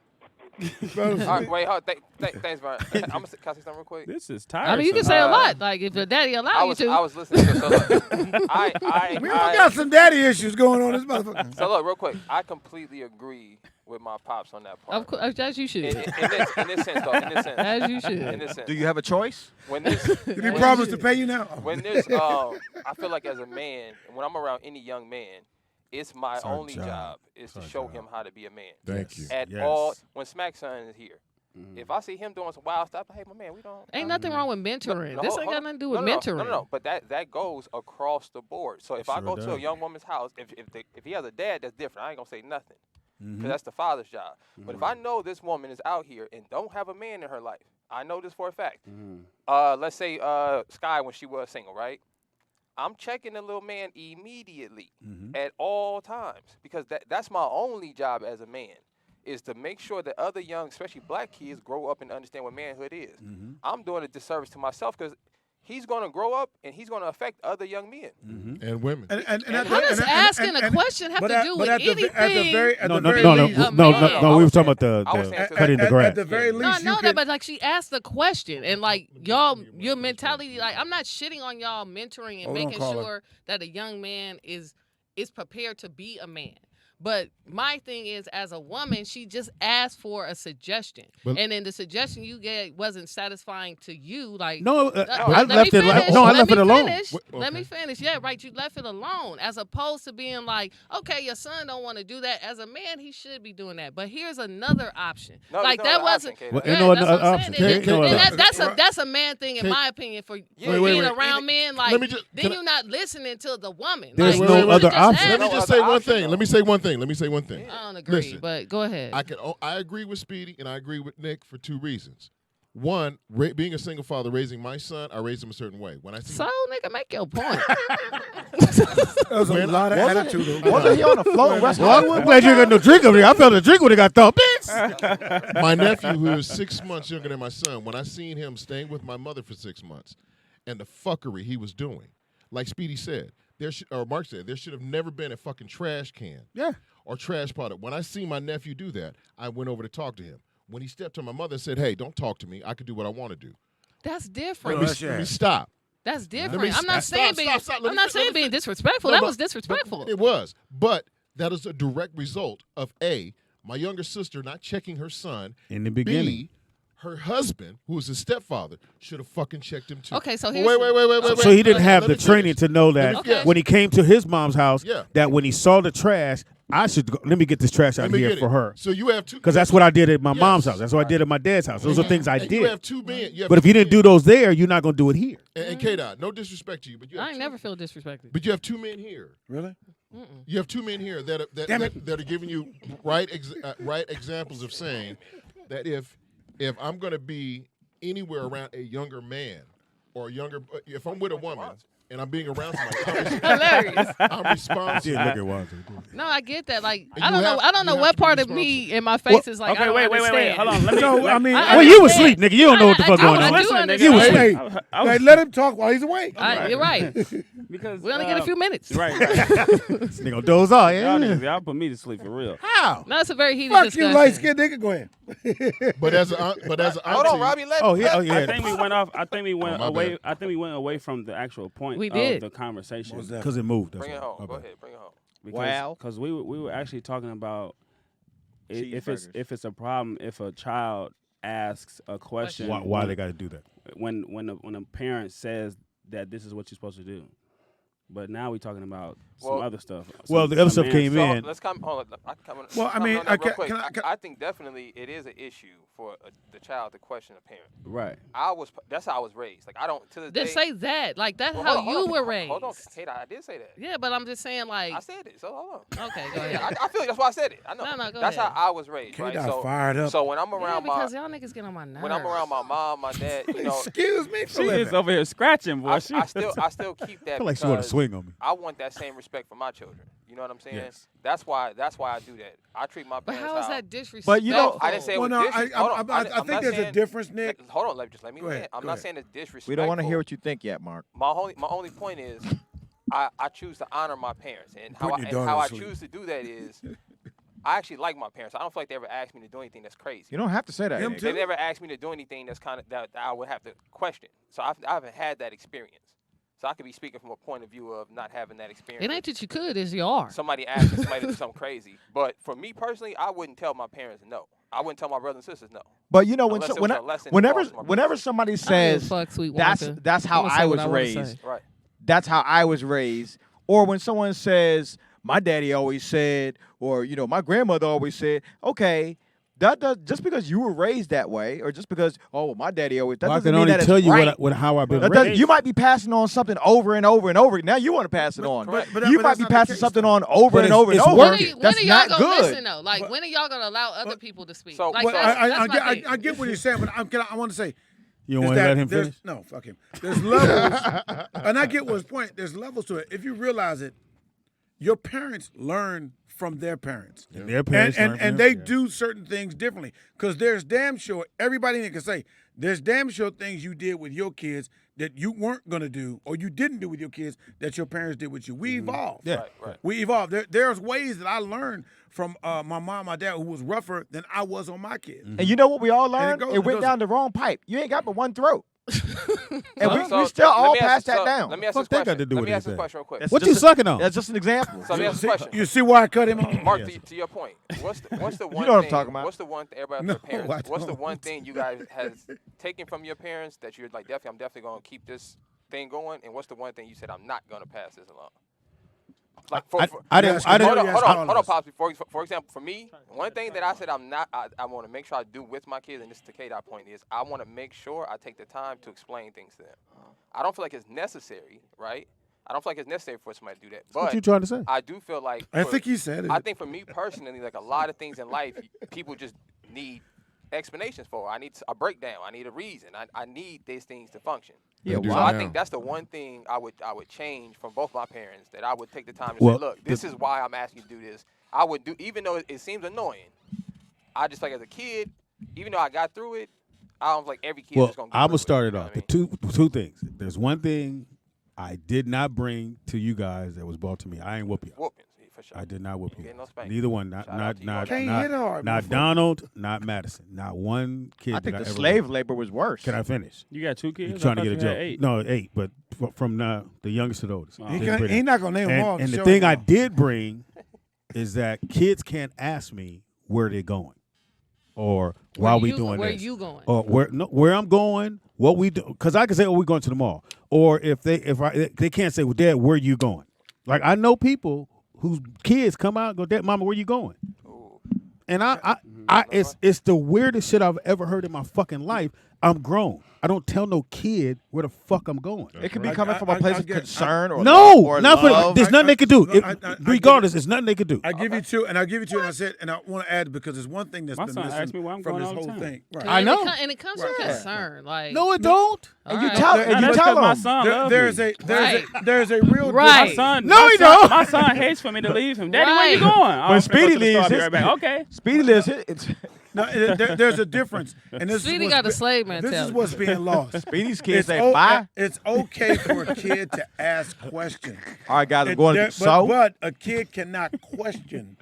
All right, wait, hold. Thanks, Brian. Can I say something real quick? This is tiresome. I mean, you can say a lot. Like if your daddy allow you to. I was listening to it. So look, we all got some daddy issues going on this motherfucker. So look, real quick. I completely agree with my pops on that part. Of course, as you should. In this sense, though. In this sense. As you should. In this sense. Do you have a choice? When this, Did he promise to pay you now? When this, I feel like as a man, when I'm around any young man, it's my only job is to show him how to be a man. Thank you. At all, when Smack Son is here. If I see him doing some wild stuff, hey, my man, we don't. Ain't nothing wrong with mentoring. This ain't got nothing to do with mentoring. No. But that goes across the board. So if I go to a young woman's house, if he has a dad, that's different. I ain't gonna say nothing, because that's the father's job. But if I know this woman is out here and don't have a man in her life, I know this for a fact. Let's say Sky when she was single, right? I'm checking the little man immediately at all times, because that's my only job as a man, is to make sure that other young, especially black kids, grow up and understand what manhood is. I'm doing a disservice to myself, because he's going to grow up and he's going to affect other young men. And women. How does asking a question have to do with anything? No. We were talking about the cutting the grass. At the very least, no, I know that, but like she asked the question, and like your mentality, like I'm not shitting on y'all mentoring and making sure that a young man is prepared to be a man. But my thing is, as a woman, she just asked for a suggestion, and then the suggestion you gave wasn't satisfying to you. Like, I left it alone. Let me finish. Yeah, right. You left it alone, as opposed to being like, okay, your son don't want to do that. As a man, he should be doing that. But here's another option. Like that wasn't. That's a man thing, in my opinion. For being around men, like then you're not listening to the woman. There's no other option. Let me just say one thing. Let me say one thing. I don't agree. Listen, but go ahead. I agree with Speedy and I agree with Nick for two reasons. One, being a single father, raising my son, I raised him a certain way. When I see nigga, make your point. That was a lot of attitude. Wasn't he on the float? Well, I'm glad you got no drink over here. I felt a drink when it got thumped, bitch. My nephew, who is 6 months younger than my son, when I seen him staying with my mother for 6 months, and the fuckery he was doing, like Speedy said, Mark said, there should have never been a fucking trash can. Yeah. Or trash product. When I seen my nephew do that, I went over to talk to him. When he stepped to my mother and said, hey, don't talk to me. I can do what I want to do. That's different. Let me stop. That's different. I'm not saying being disrespectful. That was disrespectful. It was. But that is a direct result of A, my younger sister not checking her son. In the beginning. B, her husband, who was his stepfather, should have fucking checked him too. Okay, so wait. So he didn't have the training to know that when he came to his mom's house, that when he saw the trash, I should go, let me get this trash out of here for her. So you have two. Because that's what I did at my mom's house. That's what I did at my dad's house. Those are things I did. You have two men. But if you didn't do those there, you're not going to do it here. And K-Dot, no disrespect to you, but I ain't never feel disrespected. But you have two men here. Really? You have two men here that are giving you right examples of saying that if I'm going to be anywhere around a younger man or a younger, if I'm with a woman and I'm being around somebody, I'm responsible. No, I get that. Like I don't know what part of me in my face is like. Okay, wait. Hold on. Let me. No, I mean, well, you was asleep, nigga. You don't know what the fuck going on. You was asleep. Hey, let him talk while he's awake. You're right. Because we only get a few minutes. Right. This nigga gonna doze off. Y'all put me to sleep for real. How? No, it's a very heated Fuck discussion. you, light skinned nigga. Go ahead. But as an hold on, Robbie. I think we went off. I think we went away. I think we went away from the actual point of the conversation. Because it moved. Bring it home. Go ahead. Bring it home. Because we were actually talking about if it's a problem if a child asks a question. Why they got to do that? When a parent says that this is what you're supposed to do. But now we're talking about some other stuff. Well, the other stuff came in. Let's come. Hold on. I can come in. Well, I mean, real quick. I think definitely it is an issue for the child to question a parent. Right. That's how I was raised. Like I don't to this day. Just say that. Like that's how you were raised. Hold on, Kate. I did say that. Yeah, but I'm just saying like. I said it. So hold on. Okay, go ahead. Yeah, I feel like that's why I said it. I know. No, go that's ahead. how I was raised. Kate Right. got fired up. So when I'm around because y'all niggas get on my nerves. When I'm around my mom, my dad, you know. Excuse me. She is over here scratching, boy. I still keep that. I feel like she want to swing on me. I want that same respect for my children. You know what I'm saying? Yes. That's why I do that. I treat my But parents. how is that disrespectful? But you know, I didn't say it was disrespectful. I think there's a difference, Nick. Hold on, just let me land. I'm not saying it's disrespectful. We don't want to hear what you think yet, Mark. My only point is, I choose to honor my parents, and how I choose to do that is, I actually like my parents. I don't feel like they ever asked me to do anything that's crazy. You don't have to say that. They never asked me to do anything that's that I would have to question. So I haven't had that experience. So I could be speaking from a point of view of not having that experience. It ain't that you could, it's you are. Somebody asked somebody to do something crazy. But for me personally, I wouldn't tell my parents no. I wouldn't tell my brothers and sisters no. But you know, whenever somebody says that's how I was raised, right? That's how I was raised. Or when someone says my daddy always said, or you know, my grandmother always said, okay. Just because you were raised that way, or just because my daddy always that doesn't mean that it's right. I can only tell you how I've been raised. You might be passing on something over and over and over. Now you want to pass it on. You might be passing something on over and over and over. That's not good. When are y'all gonna listen though? Like when are y'all gonna allow other people to speak? So I get what he's saying, but I want to say. You don't want to let him finish? No, fuck him. There's levels, and I get his point. There's levels to it. If you realize it, your parents learn from their parents. And their parents and they do certain things differently. Because there's damn sure, everybody can say, there's damn sure things you did with your kids that you weren't going to do or you didn't do with your kids that your parents did with you. We evolved. Yeah. Right. We evolved. There's ways that I learned from my mom, my dad, who was rougher than I was on my kids. And you know what we all learned? It went down the wrong pipe. You ain't got but one throat. And we still all pass that down. Let me ask this question. Let me ask this question real quick. What you sucking on? That's just an example. So let me ask this question. You see why I cut him off? Mark, to your point, what's the one you know what I'm talking about. What's the one thing everybody has their parents? What's the one thing you guys has taken from your parents that you're like, I'm definitely gonna keep this thing going? And what's the one thing you said I'm not gonna pass this along? Like hold on, Pops. For example, for me, one thing that I said I want to make sure I do with my kids, and this is the K-Dot point, is I want to make sure I take the time to explain things to them. I don't feel like it's necessary, right? I don't feel like it's necessary for somebody to do that. But what you trying to say? I do feel like I think you said it. I think for me personally, like a lot of things in life, people just need explanations for. I need a breakdown. I need a reason. I need these things to function. Yeah, so I think that's the one thing I would change from both my parents, that I would take the time to say, look, this is why I'm asking you to do this. I would do, even though it seems annoying. I just like as a kid, even though I got through it, I don't like every kid is going to I would start it off. The two things. There's one thing I did not bring to you guys that was brought to me. I ain't whoop you. Whoopings, for sure. I did not whoop you. No Neither one. Not Donald, not Madison. Not one kid. I think the slave labor was worse. Can I finish? You got 2 kids? You're trying to get a joke. 8. No, 8, but from the youngest to the oldest. He's not going to name them all. And the thing I did bring is that kids can't ask me where they're going. Or why we doing this? Where you going? Or where I'm going, what we do? Because I can say, we're going to the mall. Or if they can't say, well, Dad, where you going? Like I know people whose kids come out and go, Dad, Mama, where you going? And it's the weirdest shit I've ever heard in my fucking life. I'm grown. I don't tell no kid where the fuck I'm going. It could be coming from a place of concern or no, or not love. There's nothing they could do. Regardless, there's nothing they could do. I give you two, and I said, and I want to add because there's one thing that's been missing from this whole thing. Right. I know, and it comes from concern. Like no, it don't. And you tell them. My son there's a real right. My son, my son hates for me to leave him. Daddy, where you going? When Speedy leaves, okay. Speedy lives. It's no, there's a difference. And this Speedy got a slave mentality. This is what's being lost. Speedy's kids say bye. It's okay for a kid to ask questions. All right, guys, I'm going to but a kid cannot question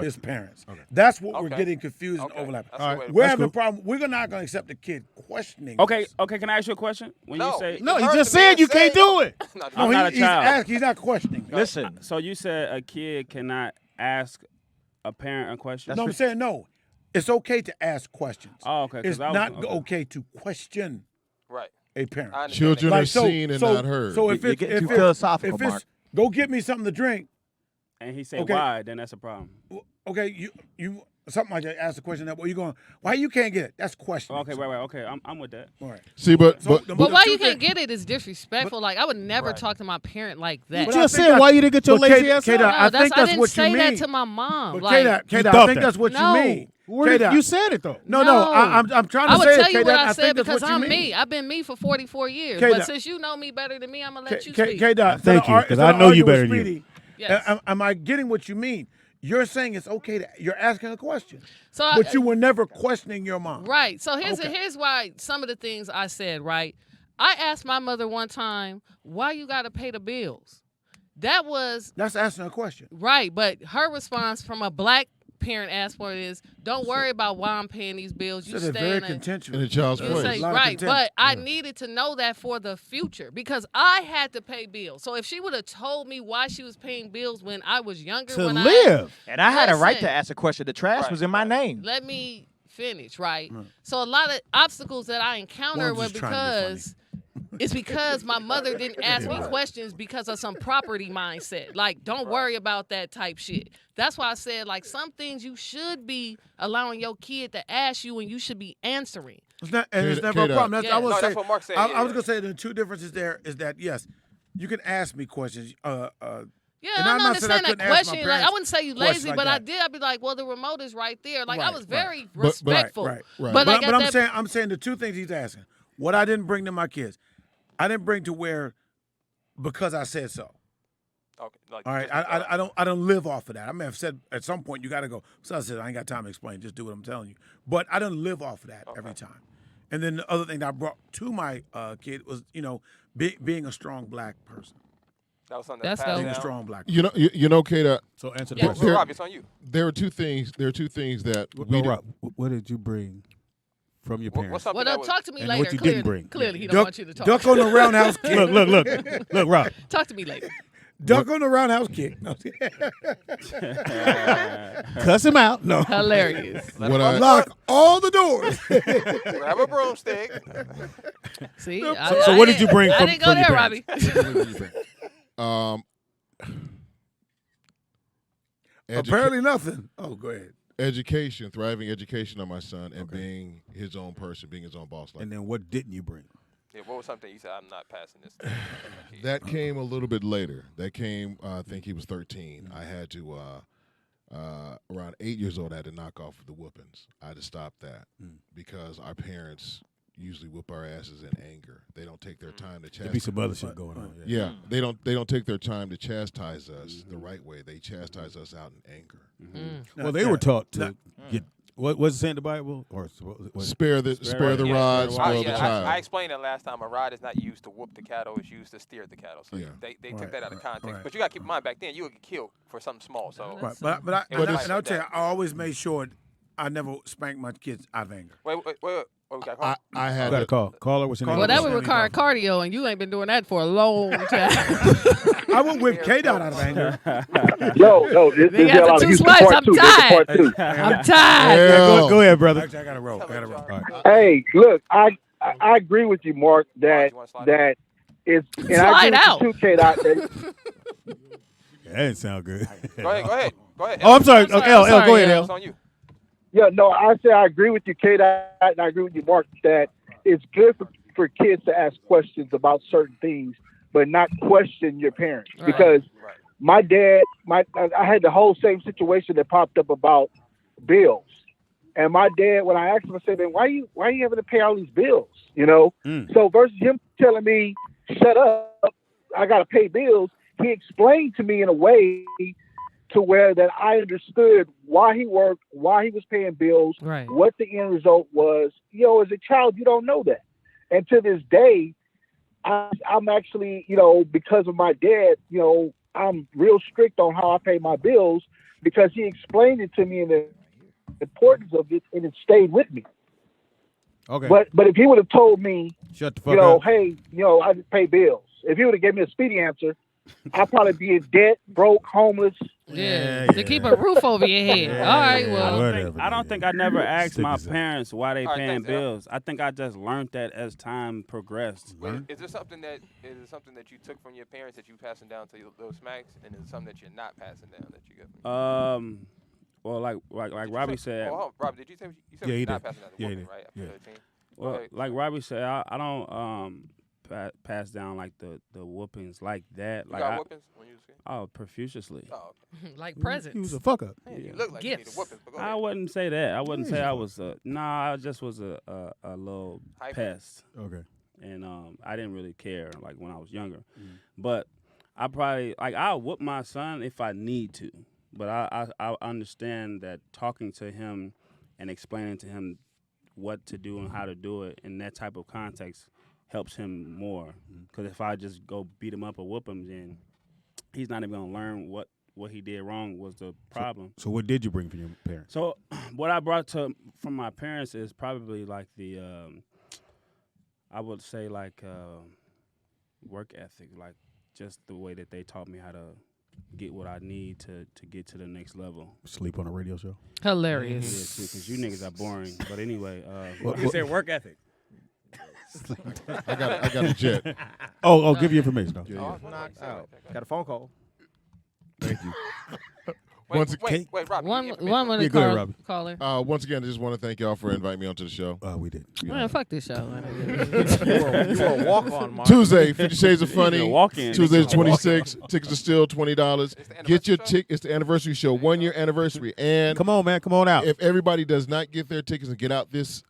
his parents. Okay. That's what we're getting confused and overlapping. All right. We're having a problem. We're not going to accept a kid questioning. Okay, can I ask you a question? When you say no, you just said you can't do it. I'm not a child. He's not questioning. Listen. So you said a kid cannot ask a parent a question? No, I'm saying no. It's okay to ask questions. Oh, okay. It's not okay to question a parent. Children are seen and not heard. So if you get too philosophical, Mark. go get me something to drink. And he said, Okay. why? Then that's a problem. Okay, you something like that. Ask the question that. Well, you going? Why you can't get it? That's question. Okay, right. Okay, I'm with that. All right. See, but But why you can't get it is disrespectful. Like, I would never talk to my parent like that. You just said why you didn't get your lazy ass K-Dot, out. I think that's didn't what say you mean. that to my mom. But Like, K-Dot, thought I think that. that's what No. you mean. Where did K-Dot. you said it though. No, I'm trying to I would say tell it, you K-Dot. what I I said think that's because what you I'm mean. me. I've been me for 44 years. K-Dot. But since you know me better than me, I'm going to let you speak. K-Dot, Thank you, because I know you better than you. Yes. Am I getting what you mean? You're saying it's okay to, you're asking a question. So But you were never questioning your mom. Right. So here's Okay. here's why some of the things I said, right? I asked my mother one time, why you got to pay the bills? That's asking a question. Right, but her response from a black parent asked for it is, don't worry about why I'm paying these bills. You So they're stay very in contentious. in a child's You place. say, right, but I needed to know that for the future because I had to pay bills. So if she would have told me why she was paying bills when I was younger, To when live. And I had a right to Listen. ask a question. The trash was in my name. Let me finish, right? So a lot of obstacles that I encountered Well, were I'm just trying to be it's because my mother didn't ask me questions because of some property mindset. Like, don't worry about that type shit. That's why I said, like, some things you should be allowing your kid to ask you and you should be answering. It's not, and it's never a problem. That's, I was No, say, that's what Mark said. I was gonna say the two differences there is that yes, you can ask me questions. Yeah, and I I'm not saying I understand that couldn't ask my question. Like, parents I wouldn't say you questions lazy, like but that. I'd be like, well, the remote is right there. Like, I was very But- respectful. Right. But, like, but at that- I'm saying the two things he's asking. What I didn't bring to my kids, I didn't bring to where because I said so. Okay. Like, All right, I don't live off of that. I may have said at some point you got to go. So I said I ain't got time to explain. Just do what I'm telling you. But I don't live off of that every time. And then the other thing that I brought to my kid was being a strong black person. That was something That's passed being a down. strong black. You know, Kata. So answer the Yeah, question. Rob, it's on you. There are two things. There are two things that we No, did- Rob, what did you bring from your parents? What's something Well, that no, was- talk to me And later. what you clearly, didn't bring. Clearly, he don't Duck- want you to talk. duck on the roundhouse kick. Look, Rob. Talk to me later. Duck on the roundhouse kick. No. Cuss him out. No. Hilarious. What I- Lock all the doors. Grab a broomstick. See, So what did you bring I from didn't go your there, parents? Robbie. Apparently nothing. Oh, go ahead. Education, thriving education on my son, and being his own person, being his own boss. And then what didn't you bring? Yeah, what was something you said? I'm not passing this. To That came a little bit later. That came, I think he was 13. I had to, around 8 years old, I had to knock off the whoopings. I had to stop that because our parents usually whoop our asses in anger. They don't take their time to chastise. There be some other shit going on. Yeah, they don't take their time to chastise us the right way. They chastise us out in anger. Well, they were taught to get. What was it saying in the Bible? Or Spare the rod, spoil the child. I explained it last time. A rod is not used to whoop the cattle; it's used to steer the cattle. So Yeah. they took that out of context. right. But you got to keep in mind, back then you would get killed for something small. So Right, It was and I'll like tell you, that. I always made sure I never spanked my kids out of anger. wait. What we got? Call? I had got a to- call. Caller, what's your name? Well, that would require cardio, and you ain't been doing that for a long time. I would whip K-Dot out of anger. Yo, this Nigga, is after out two of Houston swipes, part I'm two. This is part tired. two. I'm tired. Hell. Go ahead, brother. Actually, I got to roll. All right. Hey, look, I agree with you, Mark, that it's and I Slide agree out. with you too, K-Dot. that- That didn't sound good. Go ahead. Oh, I'm sorry. sorry, L, I'm go sorry, ahead, L. L. It's on you. Yeah, no, I say I agree with you, K-Dot, and I agree with you, Mark, that it's good for kids to ask questions about certain things, but not question your parents. Right. Because my dad, I had the whole same situation that popped up about bills. And my dad, when I asked him, I said, man, why you having to pay all these bills? So versus him telling me, shut up, I got to pay bills, he explained to me in a way to where that I understood why he worked, why he was paying bills, Right. what the end result was. As a child, you don't know that. And to this day, I'm actually, because of my dad, I'm real strict on how I pay my bills because he explained it to me and the importance of it, and it stayed with me. Okay. But if he would have told me, Shut the fuck up. hey, I just pay bills. If he would have given me a speedy answer, I'll probably be in debt, broke, homeless. Yeah, to keep a roof over your head. All right, well. I don't think I never asked my Stick parents why they All right, paying thanks, Al. bills. I think I just learned that as time progressed. Wait, is there something that you took from your parents that you passing down to your little smacks, and is something that you're not passing down that you get from Well, like Robbie said. Oh, Robbie, did you say you said Yeah, he you're not did. passing down the Yeah, he whooping, did. right? After Yeah. 13? Well, Okay, like Robbie said, I don't pass down like the whoopings like that. You Like got whoopings when you was a kid? Oh, profusely. Oh, okay. Like He presents. was a fuck up. Man, you look like you need a Gifts. whooping. But go I ahead. wouldn't say that. I wouldn't Yeah, say you I fuck. was I just was a little Hyper? pest. Okay. And I didn't really care like when I was younger. But I probably I'll whoop my son if I need to. But I understand that talking to him and explaining to him what to do and how to do it in that type of context helps him more. Because if I just go beat him up or whoop him, then he's not even gonna learn what he did wrong was the problem. So what did you bring from your parents? So what I brought from my parents is probably like the I would say like work ethic, like just the way that they taught me how to get what I need to get to the next level. Sleep on a radio show? Hilarious. Yeah, too, because you niggas are boring. But anyway, You said work ethic. I got a jet. Oh, give you information. Though. Yeah. Knocked out. Got a phone call. Thank you. Wait, Robbie. One Yeah, minute go ahead, Robbie. caller. Once again, I just want to thank y'all for inviting me onto the show. We did. Man, fuck this show. You were a walk-on, Mark. Tuesday, 50 Shades of Funny. walk-in. Tuesday the 26th. Tickets are still $20. the Get your anniversary ticket. It's the anniversary show, 1 year anniversary. And Come on, man. Come on out. if everybody does not get their tickets and get out this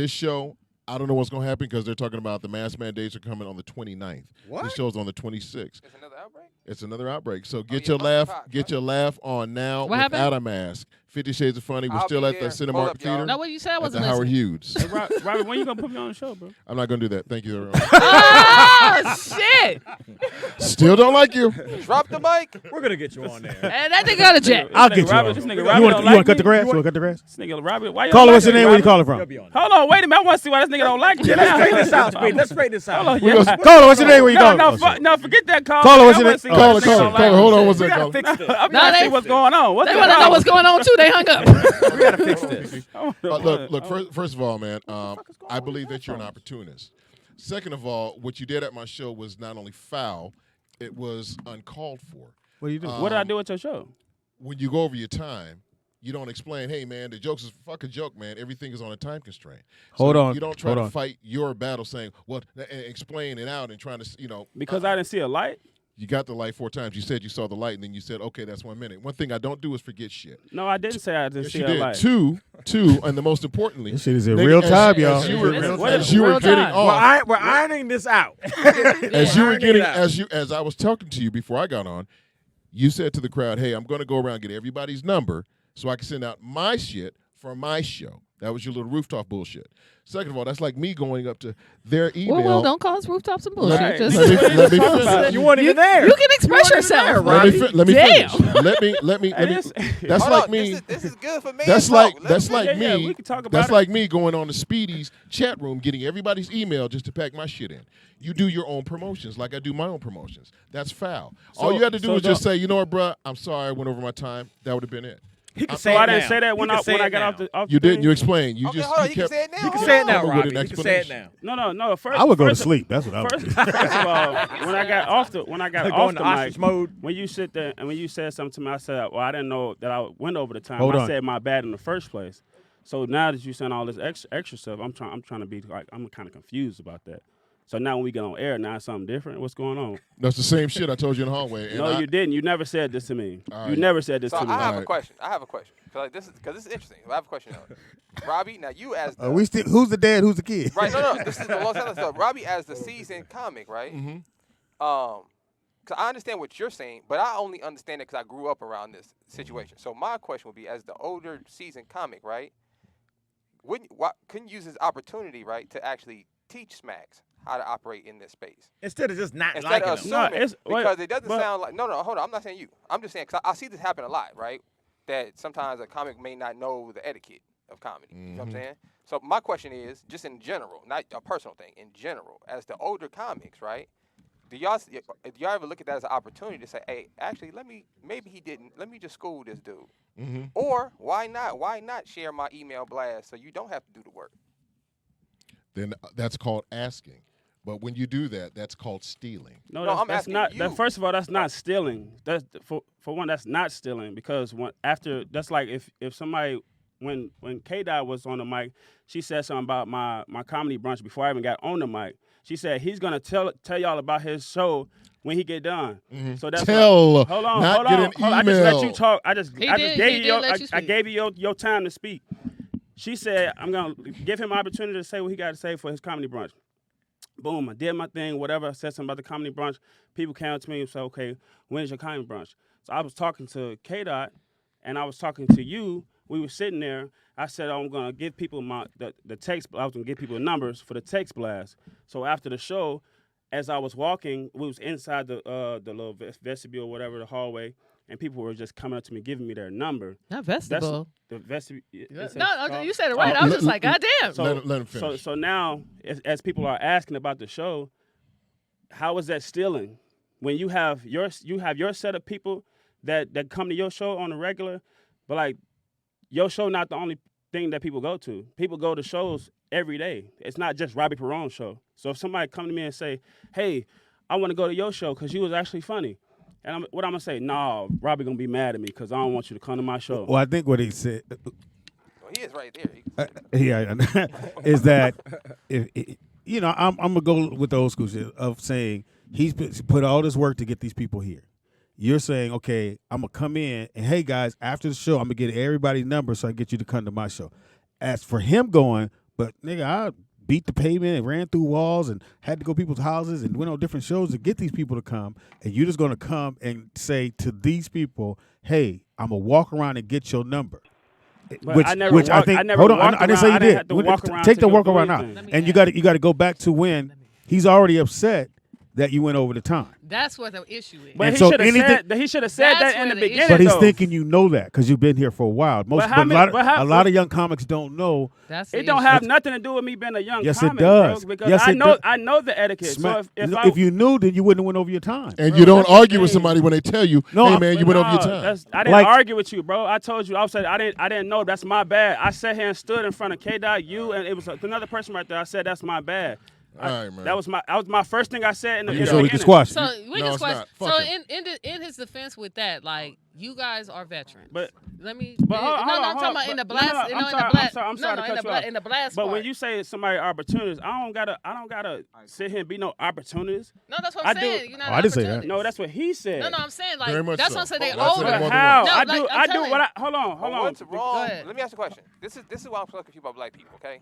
show, I don't know what's going to happen because they're talking about the mask mandates are coming on the 29th. What? The show's on the 26th. It's another outbreak? It's another outbreak. So get yeah, your laugh, monkeypox, get your laugh on now What happened? without a mask. 50 Shades of Funny. We're I'll still be at the there. Cinemark Hold up, y'all. Theater No, what you said I at the wasn't Howard listening. Hughes. Robbie, when you gonna put me on the show, bro? I'm not going to do that. Thank you, everyone. Oh, shit. Still don't like you. Drop the mic. We're gonna get you on there. And that nigga got a jet. I'll get you Robbie, on. this nigga You Robbie want don't to like cut the me? grass? You want to cut the grass? This nigga Robbie, why you Caller, don't what's your like name? me, Where you Robbie? calling from? You'll be on there. Hold on, wait a minute. I want to see why this nigga don't like me. Yeah, let's straighten this out, Speed. Let's straighten this out. Hold on, We yeah. gonna- Caller, what's your name? Where you calling No, from? no, forget that call. Caller, what's I your wanna name? see why this nigga don't like me. Hold on one We gotta second. fix this. I'm No, trying to they- see what's going on. What's They going want to know on? what's going on, too. They hung up. We gotta fix this. Look. First of all, man, I believe that you're an opportunist. Second of all, what you did at my show was not only foul, it was uncalled for. What do you do? What did I do at your show? When you go over your time, you don't explain, hey, man, the joke's is fuck a joke, man. Everything is on a time constraint. Hold So on, You don't try hold to on. fight your battle saying, well, and explain it out and trying to, Because I didn't see a light. you got the light 4 times. You said you saw the light, and then you said, okay, that's 1 minute. One thing I don't do is forget shit. No, I didn't say I didn't Yes, see you a did. light. Two, and the most importantly, This shit is in nigga, real as- time, as y'all. you were- This is real time. As you were Real getting time. off, We're ironing this out. as you were getting, Ironing it out. as I was talking to you before I got on, you said to the crowd, "Hey, I'm going to go around and get everybody's number so I can send out my shit for my show." That was your little rooftop bullshit. Second of all, that's like me going up to their email. Well, don't call us rooftops and bullshit. Right. Just, Let me finish. You weren't even there. you can express yourself. Let me Robbie. let me Damn. finish. Let me. That's Hold like on, me. This is good for me. That's like me. Yeah, we can talk about That's it. like me going on to Speedy's chat room, getting everybody's email just to pack my shit in. You do your own promotions, like I do my own promotions. That's foul. All you had to do was just say, you know what, bruh, I'm sorry, I went over my time. That would have been it. He can So say it I didn't now. say that when He can I say it got now. off the You didn't. thing? You explained. You Okay, just hold on. you You can kept. say it now. You can Hold say it on. now, Come up with Robbie. an You can say it explanation. now. No. First, I would go to first- sleep. That's what I would First, do. first of all, when I got off the Go off into the ostrich mic, mode. when you sit there and when you said something to me, I said, "Well, I didn't know that I went over the time." Hold I on. said my bad in the first place. So now that you saying all this extra stuff, I'm trying to be like I'm kind of confused about that. So now when we get on air, now it's something different. What's going on? That's the same shit I told you in the hallway. And No, you didn't. You never said this to me. All You right. never said this So to me. I have a Alright. question. Because this is interesting. I have a question. Robbie, now you as the We still, who's the dad? Who's the kid? right? No. This is the Los Angeles stuff. Robbie as the seasoned comic, right? Mm-hmm. Because I understand what you're saying, but I only understand it because I grew up around this situation. So my question would be, as the older seasoned comic, right? Couldn't you use this opportunity, right, to actually teach Smacks how to operate in this space Instead of just not instead liking of him. No, assuming? it's- wait, Because it doesn't but- sound like no. Hold on. I'm not saying you. I'm just saying because I see this happen a lot, right? That sometimes a comic may not know the etiquette of comedy. You know what I'm saying? So my question is, just in general, not a personal thing, in general, as the older comics, right? do y'all ever look at that as an opportunity to say, hey, actually, maybe he didn't. Let me just school this dude. Mm-hmm. Or why not? Why not share my email blast so you don't have to do the work? Then that's called asking. But when you do that, that's called stealing. No, No, I'm that's asking not. you. That, first of all, that's not stealing. That's for one, that's not stealing because that's like if somebody when K-Dot was on the mic, she said something about my comedy brunch before I even got on the mic. She said he's gonna tell y'all about his show when he get done. Mm-hmm. So that's hold on. Not get an email. I just let you talk. I just He gave you speak. I gave you your time to speak. She said I'm gonna give him opportunity to say what he got to say for his comedy brunch. Boom, I did my thing, whatever. I said something about the comedy brunch. People came up to me and said, okay, when's your comedy brunch? So I was talking to K-Dot, and I was talking to you. We were sitting there. I said, I'm going to give people the text. I was going to give people numbers for the text blast. So after the show, as I was walking, we was inside the little vestibule, whatever, the hallway, and people were just coming up to me, giving me their number. Not vestibule. The vestibule. No, you said it right. I was just like, God damn. So, let him finish. So now, as people are asking about the show, how is that stealing? When you have your set of people that come to your show on a regular, but like your show not the only thing that people go to. People go to shows every day. It's not just Robbie Perone's show. So if somebody come to me and say, hey, I want to go to your show because you was actually funny. And what I'm going to say, no, Robbie going to be mad at me because I don't want you to come to my show. Well, I think what he said. Well, he is right there. Yeah, is that I'm gonna go with the old school shit of saying he's put all this work to get these people here. You're saying, okay, I'm gonna come in and hey guys, after the show, I'm gonna get everybody's number so I can get you to come to my show. As for him going, but nigga, I beat the pavement and ran through walls and had to go to people's houses and went on different shows to get these people to come, and you're just gonna come and say to these people, hey, I'm gonna walk around and get your number. But I never I think. Hold on, I didn't say you did. Take the walk around out, and you got to go back to when he's already upset that you went over the time. That's what the issue is. But he should have said that in the beginning. But he's thinking you know that because you've been here for a while. A lot of young comics don't know. It don't have nothing to do with me being a young comic. Yes, it does. Bro, because yes, I know the etiquette. So if you knew, then you wouldn't have went over your time. And you don't argue with somebody when they tell you, hey man, you went over your time. I didn't argue with you, bro. I told you. I said I didn't know. That's my bad. I sat here and stood in front of K-Dot, you, and it was another person right there. I said that's my bad. All right, man. That was my first thing I said in the beginning. So we can squash. So we can squash. So in his defense with that, like you guys are veterans. But let me. But I'm talking about in the blast. I'm sorry to cut you off. In the blast. But part. when you say somebody opportunist, I don't gotta sit here and be no opportunist. No, that's what I'm saying. You're not I didn't say that. No, that's what he said. No, I'm saying like Very much that's so. what I'm saying. They That's over. what I'm How? No, I like, do what I hold on. What's wrong? ahead. Let me ask you a question. This is why I'm talking to you about black people, okay?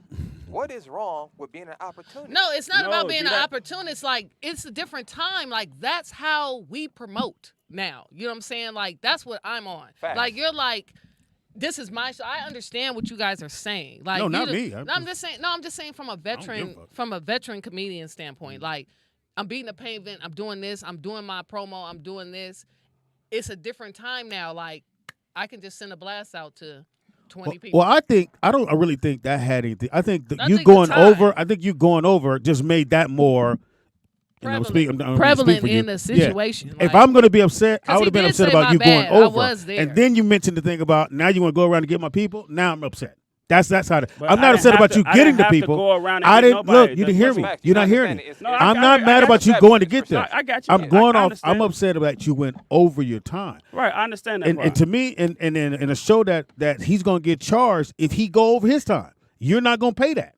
What is wrong with being an opportunist? No, it's not No, about being do an that. opportunist. Like it's a different time. Like that's how we promote now. You know what I'm saying? Like that's what I'm on. Facts. Like you're like, this is my show. I understand what you guys are saying. Like No, not you me. No, I'm just saying. No, I'm just saying from a veteran comedian standpoint. Like I'm beating the pavement. I'm doing this. I'm doing my promo. I'm doing this. It's a different time now. Like I can just send a blast out to 20 people. Well, I don't really think that had anything. I think that I you think the going time- over. I think you going over just made that more. Prevalent in the situation. If like- I'm going to be upset, I 'Cause would he have been did upset say about my you bad. going I over. was there. And then you mentioned the thing about now you want to go around and get my people. Now I'm upset. That's how. But I'm I not didn't upset have about to- you I getting didn't the have to people. go around and I get didn't nobody. look. You didn't hear That's me. facts. You're You not hearing understand me. it. It's- No, I'm I not mad got about you. you going to get No, there. I got you. I'm going I off. understand. I'm upset about you went over your time. Right, I understand that. And to me, in a show that he's going to get charged if he go over his time. You're not going to pay that.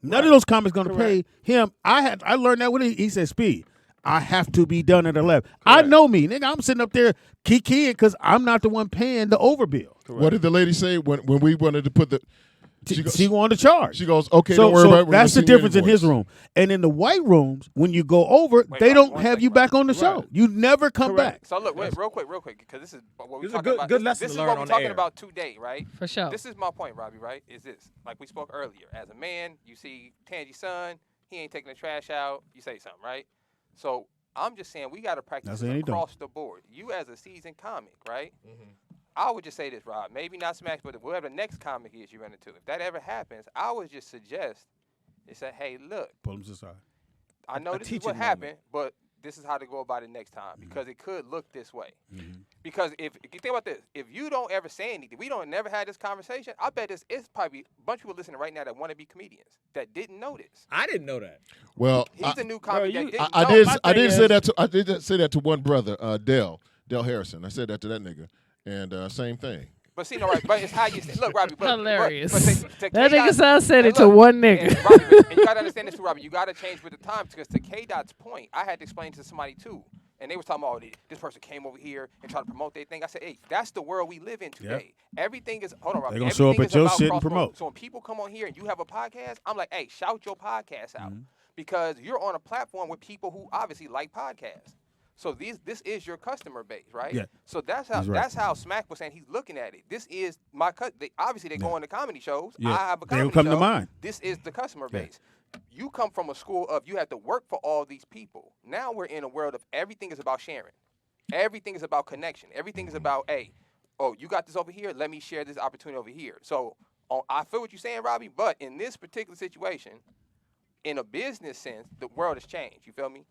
None of those comics going to pay him. I learned that when he said, Speed, I have to be done at 11. I know me, nigga. I'm sitting up there kikiing because I'm not the one paying the overbill. What did the lady say when we wanted to put the? She wanted to charge. She goes, okay, So don't worry about it. We're that's gonna the send you difference in his invoice. room. And in the white rooms, when you go over, they Rob, don't one have second, you back on the show. Right. You never come back. So look, wait, real quick, because this is what we're This is a talking about. good lesson This to is learn what we're on the talking air. about today, right? For sure. This is my point, Robbie. Right? Is this like we spoke earlier? As a man, you see Tangi's son, he ain't taking the trash out. You say something, right? So I'm just saying we got to practice saying he don't. across the board. You as a seasoned comic, right? I would just say this, Rob. Maybe not Smash, but whoever the next comic is you run into, if that ever happens, I would just suggest and say, hey, look, Pull him to the side. I know this is teaching what moment. happened, but this is how to go about it next time because it could look this way. Because if you think about this, if you don't ever say anything, we don't never had this conversation. I bet it's probably a bunch of people listening right now that want to be comedians that didn't know this. I didn't know that. Well, He's a new comic. I did say that to one brother, Dell Harrison. I said that to that nigga, and same thing. But see, no, right? But it's how you say. Look, Robbie. Hilarious. That nigga sound said it to one nigga. And, Robbie, and you gotta understand this too, Robbie. You gotta change with the times because to K-Dot's point, I had to explain to somebody too, and they was talking about this person came over here and tried to promote their thing. I said, hey, that's the world we live in today. Yep. Everything is Robbie. They're gonna show up at your shit and promote. So when people come on here and you have a podcast, I'm like, hey, shout your podcast out because you're on a platform with people who obviously like podcasts. So this is your customer base, right? Yeah. So that's how Smack was saying he's looking at it. This is my obviously they go on to comedy shows. Yeah. I have a comedy come show. To mind. This is the customer base. You come from a school of you have to work for all these people. Now we're in a world of everything is about sharing. Everything is about connection. Everything is about, hey, oh, you got this over here. Let me share this opportunity over here. So I feel what you're saying, Robbie, but in this particular situation, in a business sense, the world has changed. You feel me?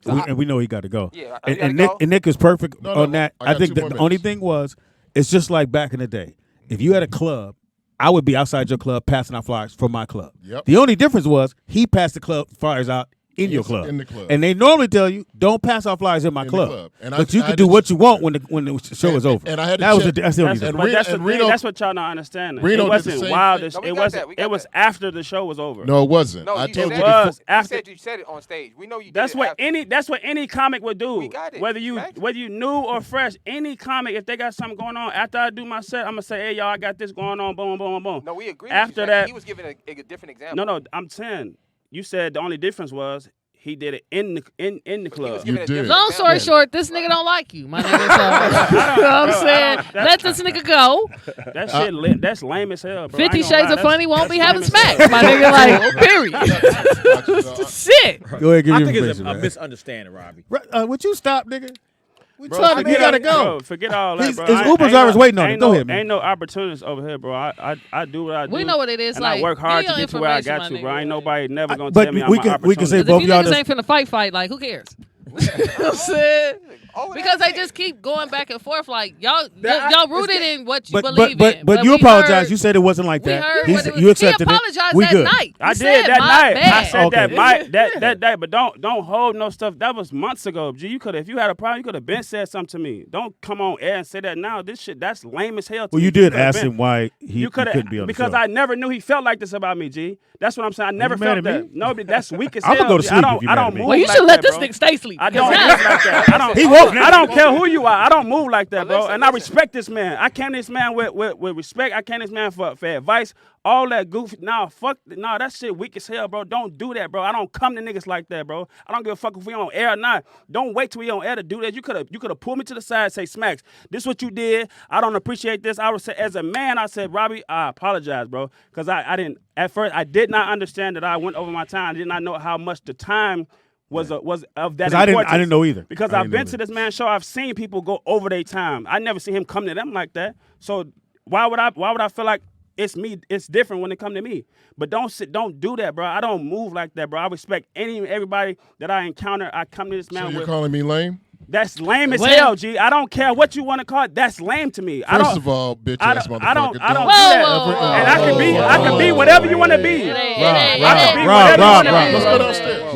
So and we know he got to go. Yeah, and Nick is perfect on that. I think the only thing was, it's just like back in the day. If you had a club, I would be outside your club passing out flyers for my club. Yep. The only difference was he passed the club flyers out in your club. In the club. And they normally tell you, don't pass out flyers in my club. But you can do what you want when the show is over. And I had to that's the only difference. That's what y'all not understanding. It wasn't wild. It was after the show was over. No, it wasn't. No, I told you was after. You said it on stage. We know you. That's what any comic would do. We got it. Whether you new or fresh, any comic, if they got something going on after I do my set, I'm gonna say, hey y'all, I got this going on. Boom, boom, boom. No, we agree. After that, he was giving a different example. No, I'm saying. You said the only difference was he did it in the club. You did. Long story short, this nigga don't like you, my nigga. So, you know what I'm saying? Let this nigga go. That shit, that's lame as hell, bro. 50 Shades of Funny won't be having smack, my nigga. Like, period. Shit. Go ahead, give I your think it's information, a man. misunderstanding, Robbie. Would you stop, nigga? We Bro, told him he gotta go. Bro, forget all that, bro. His Uber driver's waiting on him. Go ahead, man. Ain't no opportunists over here, bro. I do what I do. We know what it is. And like, I work hard to get to where I got to, bro. Ain't nobody never gonna tell me I'm an opportunist. We can say both y'all. If you niggas ain't finna fight, like, who cares? You know what I'm saying? Because they just keep going back and forth. Like y'all rooted in what you believe in. But you apologized. You said it wasn't like that. You accepted it. He apologized we that good. night. I did that night. I said okay. that day. But don't hold no stuff. That was months ago. G, you could if you had a problem, you could have been said something to me. Don't come on air and say that now. This shit, that's lame as hell. Well, you did ask him why he couldn't be on the show. Because I never knew he felt like this about me. G, that's what I'm saying. I never felt that. No, that's weak as hell. I'm gonna go to sleep if you I don't move. Well, you should let this nigga stay asleep. I don't move like that. He woke. I don't care who you are. I don't move like that, bro. And I respect this man. I came to this man with respect. I came to this man for advice. All that goofy. That shit weak as hell, bro. Don't do that, bro. I don't come to niggas like that, bro. I don't give a fuck if we on air or not. Don't wait till we on air to do that. You could have pulled me to the side and say, Smacks, this what you did. I don't appreciate this. I would say, as a man, I said, Robbie, I apologize, bro. Because I didn't, at first, I did not understand that I went over my time. I did not know how much the time was of that importance. I didn't know either. Because I've been to this man's show. I've seen people go over their time. I never see him come to them like that. So why would I feel like it's me? It's different when it come to me. But don't do that, bro. I don't move like that, bro. I respect everybody that I encounter. I come to this man so with. You're calling me lame? That's lame as hell, G. I don't care what you want to call it. That's lame to me. First of all, bitch ass motherfucker. I don't do that. And I can be whatever you want to be.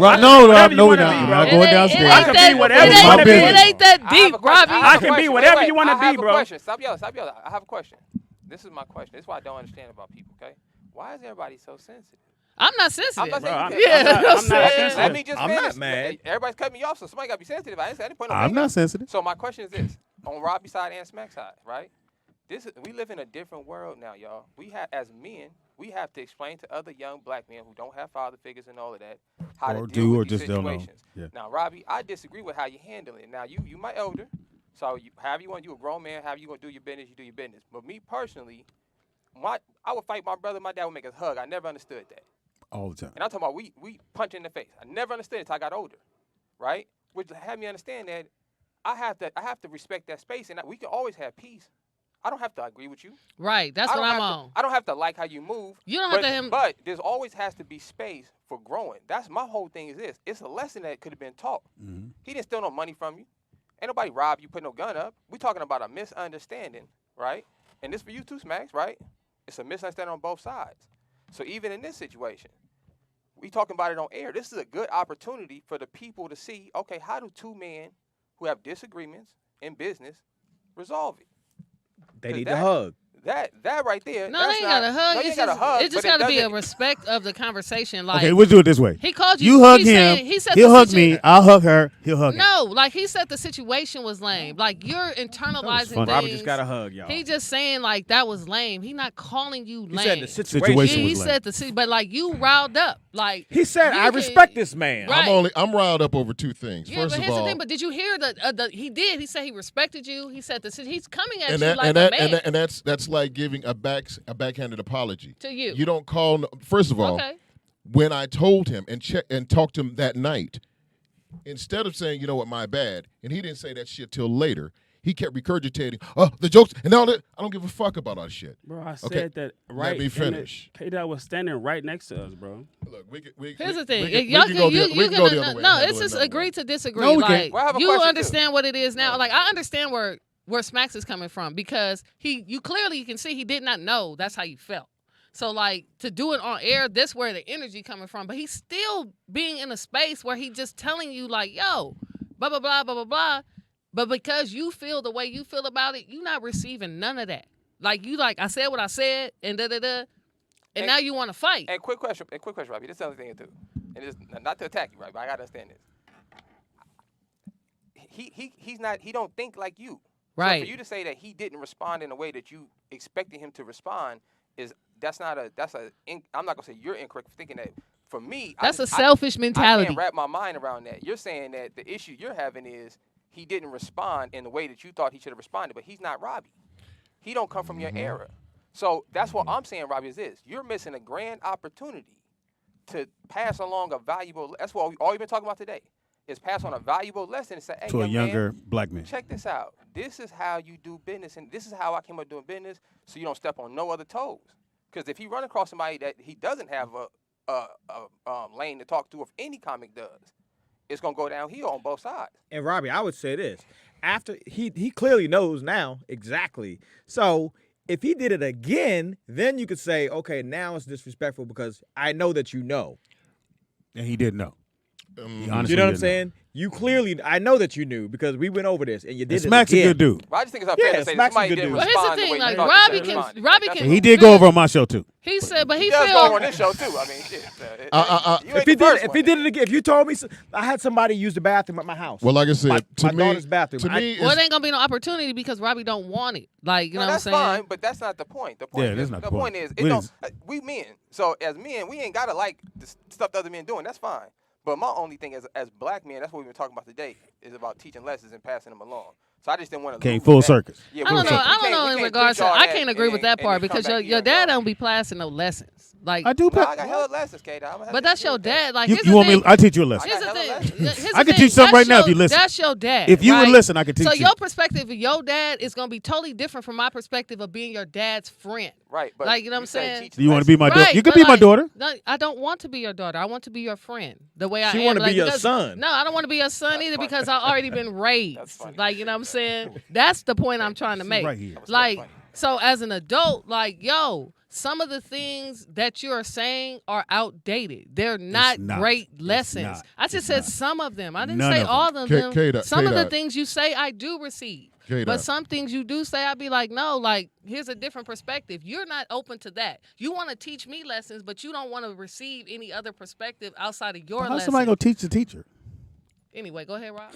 Rob, no, we're not. I'm going downstairs. I can be whatever you want to be. It ain't that deep, Robbie. I can be whatever you want to be, bro. I have a question. Stop yelling. I have a question. This is my question. This is what I don't understand about people, okay? Why is everybody so sensitive? I'm not sensitive. I'm not sensitive. Let me just finish. I'm not mad. Everybody's cutting me off, so somebody got to be sensitive. I didn't put no I'm not sensitive. So my question is this. On Robbie's side and Smack's side, right? We live in a different world now, y'all. As men, we have to explain to other young black men who don't have father figures and all of that how to deal with these situations. Yeah. Now, Robbie, I disagree with how you handle it. Now, you my elder, so however you want to, you a grown man, however you want to do your business, you do your business. But me personally, I would fight my brother. My dad would make us hug. I never understood that. All the time. And I'm talking about we punch in the face. I never understood it until I got older, right? Which had me understand that I have to respect that space, and we can always have peace. I don't have to agree with you. Right, that's what I'm on. I don't have to like how you move. You don't have to. But there's always has to be space for growing. That's my whole thing is this. It's a lesson that could have been taught. Mm-hmm. He didn't steal no money from you. Ain't nobody rob you, put no gun up. We talking about a misunderstanding, right? And this for you too, Smacks, right? It's a misunderstanding on both sides. So even in this situation, we talking about it on air. This is a good opportunity for the people to see, okay, how do two men who have disagreements in business resolve it? They need to hug. That right there. No, they ain't got to hug. No, It's you gotta just, hug. it just but got to be a doesn't- respect of the conversation. Like, Okay, we'll do it this way. he called you. You hug he him. Said, he said He'll the hug me. I'll hug her. He'll hug him. No, like he said the situation was lame. Like you're internalizing funny. things. Robert just got a hug, y'all. He just saying like that was lame. He not calling you lame. He said the Situation situation. He was lame. said but like you riled up. Like He said, you I can- respect this man. Right. I'm riled up over two things. Yeah, First but of here's all, the thing. But did you hear the he did? He said he respected you. He said this. He's coming at and you that, like and a that, man. and, that, and that's like giving a backhanded apology To you. You don't call. First of all, Okay. when I told him and talked to him that night, instead of saying, you know what, my bad, and he didn't say that shit till later. He kept regurgitating, the jokes and all that. I don't give a fuck about all that shit. Bro, I said Okay, that let right. me finish. K-Dot was standing right next to us, bro. Look, Here's the thing. We can, Y'all we can go the, we can go the other way. No, and it's handle it just another agree way. to disagree. No, we like can't. Well, I have a you question, understand what it is now. Like I understand where Smacks is coming from because you clearly can see he did not know that's how you felt. So like to do it on air, that's where the energy coming from. But he's still being in a space where he just telling you like, yo, blah blah blah blah blah blah. But because you feel the way you feel about it, you're not receiving none of that. Like you like I said what I said and da da da. And now you want to fight. And quick question, Robbie. This is the other thing too. And it's not to attack you, right? But I gotta understand this. He's not. He don't think like you. Right. So for you to say that he didn't respond in a way that you expected him to respond I'm not gonna say you're incorrect for thinking that. For me, That's a selfish mentality. I can't wrap my mind around that. You're saying that the issue you're having is he didn't respond in the way that you thought he should have responded, but he's not Robbie. He don't come from your era. So that's what I'm saying, Robbie, is this. You're missing a grand opportunity to pass along a valuable, that's what all you've been talking about today, is pass on a valuable lesson and say, hey, To a young younger man, black man. check this out. This is how you do business, and this is how I came up doing business, so you don't step on no other toes. Because if he run across somebody that he doesn't have a lane to talk to, if any comic does, it's going to go downhill on both sides. And Robbie, I would say this. After he clearly knows now exactly. So if he did it again, then you could say, okay, now it's disrespectful because I know that you know. And he didn't know. He honestly You know what I'm didn't saying? You clearly, I know that you knew because we went over this and you did And it Smack's again. a good dude. But I just think it's unfair Yeah, to say that Smack's a somebody good didn't dude. But here's the respond the thing, way like you thought Robbie they should can respond. Robbie That's can. He did go over on my show too. He said, but he He does feel go on this show too. I mean, shit. You If ain't he the first did one. it again, if you told me, I had somebody use the bathroom at my house. Well, like I said, my to me, daughter's bathroom. to me, well, it's, it ain't gonna be no opportunity because Robbie don't want it. Like you know what I'm that's saying? fine, but that's not the point. The point Yeah, is, that's not the the point point. is, We we men. So as men, we ain't gotta like the stuff the other men doing. That's fine. But my only thing as black men, that's what we've been talking about today, is about teaching lessons and passing them along. So I just didn't want to Came full circus. Yeah, I don't know. we I don't know can't in regards preach to. all I that can't agree with and that then part come because back your here dad and go, don't be passing no lessons. Like I do. No, I got hella lessons, K-Dot. but that's your dad. Like You, here's you the want thing. me? I teach you a lesson. Here's the I got thing. hella Here's I the can thing. teach something That's right now if your- you listen. That's your dad. If you would right? listen, I could teach So you. your perspective of your dad is gonna be totally different from my perspective of being your dad's friend. Right, but Like you know what I'm say saying? teach Do you want to be my daughter? Right, You could but be my like, daughter. No, I don't want to be your daughter. I want to be your friend. The way I She am. wanna be like, your because- son. No, I don't want to be your son either funny. because I've already been raised. funny. Like you know what I'm saying? That's the point I'm trying to make. right here. Like so, as an adult, like yo. Some of the things that you are saying are outdated. They're not, not. great It's lessons. not. I just It's said not. some of them. I didn't None say of them. all of K- them. K-Dot, Some of the K-Dot. things you say, I do receive. K-Dot. But some things you do say, I'd be like, no, like, here's a different perspective. You're not open to that. You want to teach me lessons, but you don't want to receive any other perspective outside of your How's lesson. somebody gonna teach the teacher? Anyway, go ahead, Rob.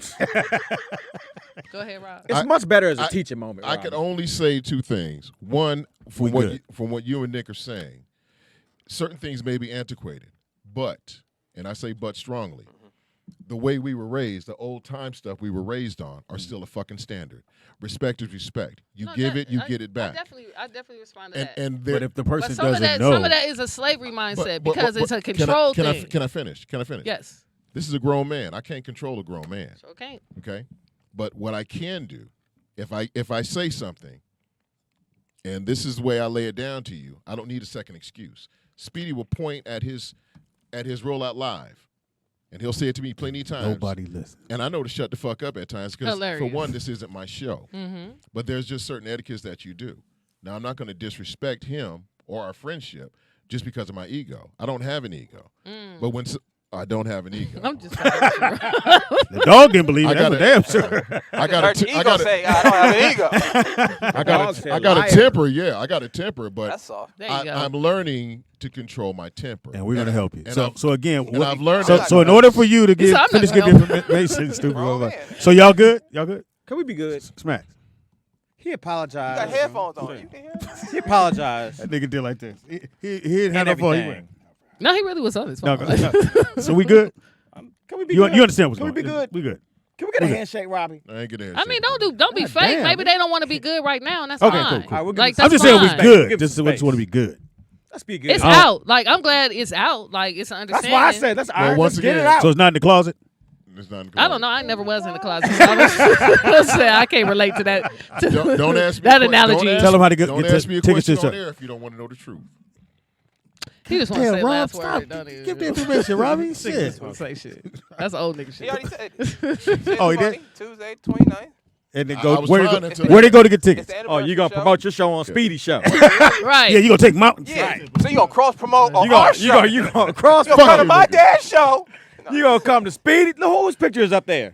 Go ahead, Rob. It's much better as a teaching moment. I Robbie. can only say two things. One, We good. from what you and Nick are saying, certain things may be antiquated, but, and I say but strongly, the way we were raised, the old time stuff we were raised on, are still a fucking standard. Respect is respect. You No, give that- it, you I- get it back. I definitely respond to And that. and But there, if the But person some of doesn't that, know, some of that is a slavery mindset because it's a can control I thing. Can I finish? Can I finish? Yes. This is a grown man. I can't control a grown man. Okay. Okay, but what I can do, if I say something, and this is the way I lay it down to you, I don't need a second excuse. Speedy will point at his rollout live, And he'll say it to me plenty of times. Nobody listens. And I know to shut the fuck up at times because, for Hilarious. one, this isn't my show. Mm-hmm. But there's just certain etiquettes that you do. Now, I'm not going to disrespect him or our friendship just because of my ego. I don't have an ego. But when I don't have an ego. I'm just The dog didn't believe it. That's for damn sure. I got to say I don't have an ego. I got a temper. Yeah, I got a temper, but That's soft. There you go. I'm learning to control my temper. And we're going to help you. And So again, and I've learned so in order for you to said, "I'm not finish gonna getting information, stupid. Wrong blah, blah. man. So y'all good? Y'all good? Can we be good? Smack. He apologized. You got headphones on. You can hear it. He apologized. That nigga did like this. He didn't have And no phone. He everything. went. No, he really was on his No, phone. no. So we good? Can we be You good? understand what's Can going we on? be good? We good. Can we get a handshake, Robbie? I ain't getting I mean, don't be God fake. damn. Maybe they don't want to be good right now, and that's Okay, fine. cool. All right, we'll give Like, him I'm that's just saying fine. we Give good. him Just some want to space. be good. Let's be good. It's out. Like, I'm glad it's out. Like, it's an That's understanding. why I said that's all right. once Let's get it again- out. So it's not in the closet? It's not I don't know. I never was in the closet. I can't relate to that. Don't ask me that a que- analogy. Don't ask, Tell 'em how to get don't t- ask me a tickets to question on the show. air if you don't want to know the truth. He just want to Damn, say Rob, last stop. word, don't he? Give the information, Robbie. He Shit. just want to say shit. That's old nigga He shit. already said it. Oh, he did? Tuesday, 29th. And then I go was where trying they to go, tell where they you. go to get It's tickets. the Oh, anniversary you gonna show. promote your show on Speedy Show? Right. Yeah, you gonna take mountains. Yeah. So you gonna cross promote on You our gonna show? you gonna cross You gonna come to my dad's show? You gonna come to Speedy? Look, whose picture is up there?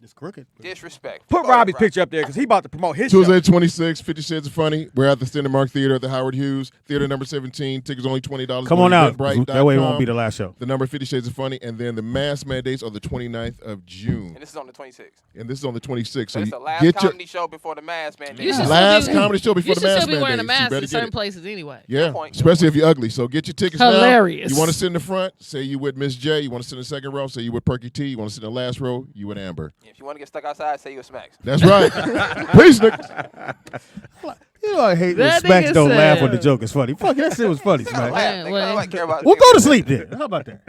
It's crooked. Disrespect. Put Go ahead, Robbie's Robbie. picture up there because he about to promote his Tuesday, show. 26, 50 Shades of Funny. We're at the Standard Mark Theater at the Howard Hughes Theater, number 17. Tickets only $20. Come Go on to out. Eventbrite.com. That way it won't be the last show. The number 50 Shades of Funny, and then the mass mandates are the 29th of June, And this is on the 26th. and this is on the 26th. So So it's you the last get your comedy show before the mass man. You should last still be- comedy show before You the should mass still be wearing a mandates. You mask better in get certain it. places anyway. Yeah, point. especially if you're ugly. So get your tickets Hilarious. now. You want to sit in the front? Say you with Miss J. You want to sit in the second row? Say you with Perky T. You want to sit in the last row? You with Amber. If you want to get stuck outside, say you a smacks. That's right. Peace, niggas. You know I hate when That Smacks nigga don't laugh said- when the joke is funny. Fuck, that shit was funny, I Smacks. laugh, nigga. well, I don't care about We'll go to sleep then. How about that?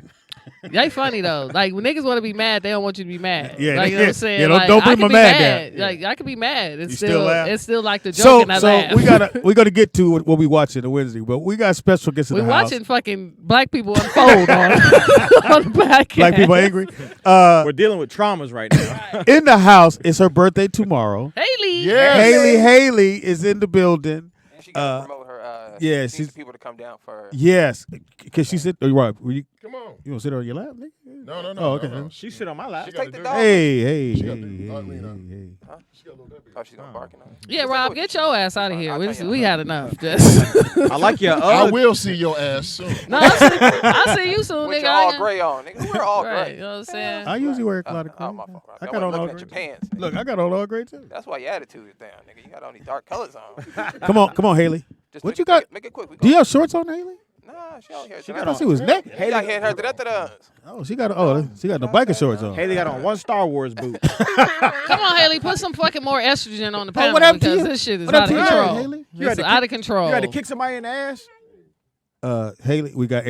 They funny though. Like when niggas want to be mad, they don't want you to be mad. Yeah, like, you know what I'm saying? yeah, don't- Like, don't I bring can my be mad mad. down. Like I can be mad. It's You still laugh? it's still like the joke, So and I laugh. we gotta get to what we watching on Wednesday, but we got special guests in We're the house. watching fucking black people unfold on the back. Black people angry. We're dealing with traumas right now. In the house, it's her birthday tomorrow. Haley. Yes. Haley is in the building. And she got to promote her. yeah, needs she's- people to come down for her. Yes, cause she sit. Oh, right. Will you Come on. gonna sit on your lap, nigga? No, no, no. Oh, okay. No. She sit on my lap. She gotta Take the do dog. it. Hey, She got hey, the- hey, I mean, hey. She got a little bit. Oh, she's gonna bark. Yeah, Rob, get your ass out of here. I'll We, tell you. we had enough. Just I like your I will see your ass soon. no, I see you soon, With nigga. your I all ain't- gray on, nigga. We're all Right, gray. you know what I'm saying? I usually wear a lot of Oh, gray. my fault. I I got on all looking at your gray. pants. Look, I got on all gray too. That's why your attitude is down, nigga. You got all these dark colors on. Come on, Haley. Just What make you it got? quick, Make it quick. We Do you go. have shorts on, Haley? Nah, she out here. She I got thought she was naked. She got hit her to Oh, she got no biker shorts on. Haley got on one Star Wars boot. Come on, Haley, put some fucking more estrogen on the panel what happened to because you? this shit is What out of happened to you, control. Haley? You had It's to out kick- of control. You had to kick somebody in the ass. Haley, we got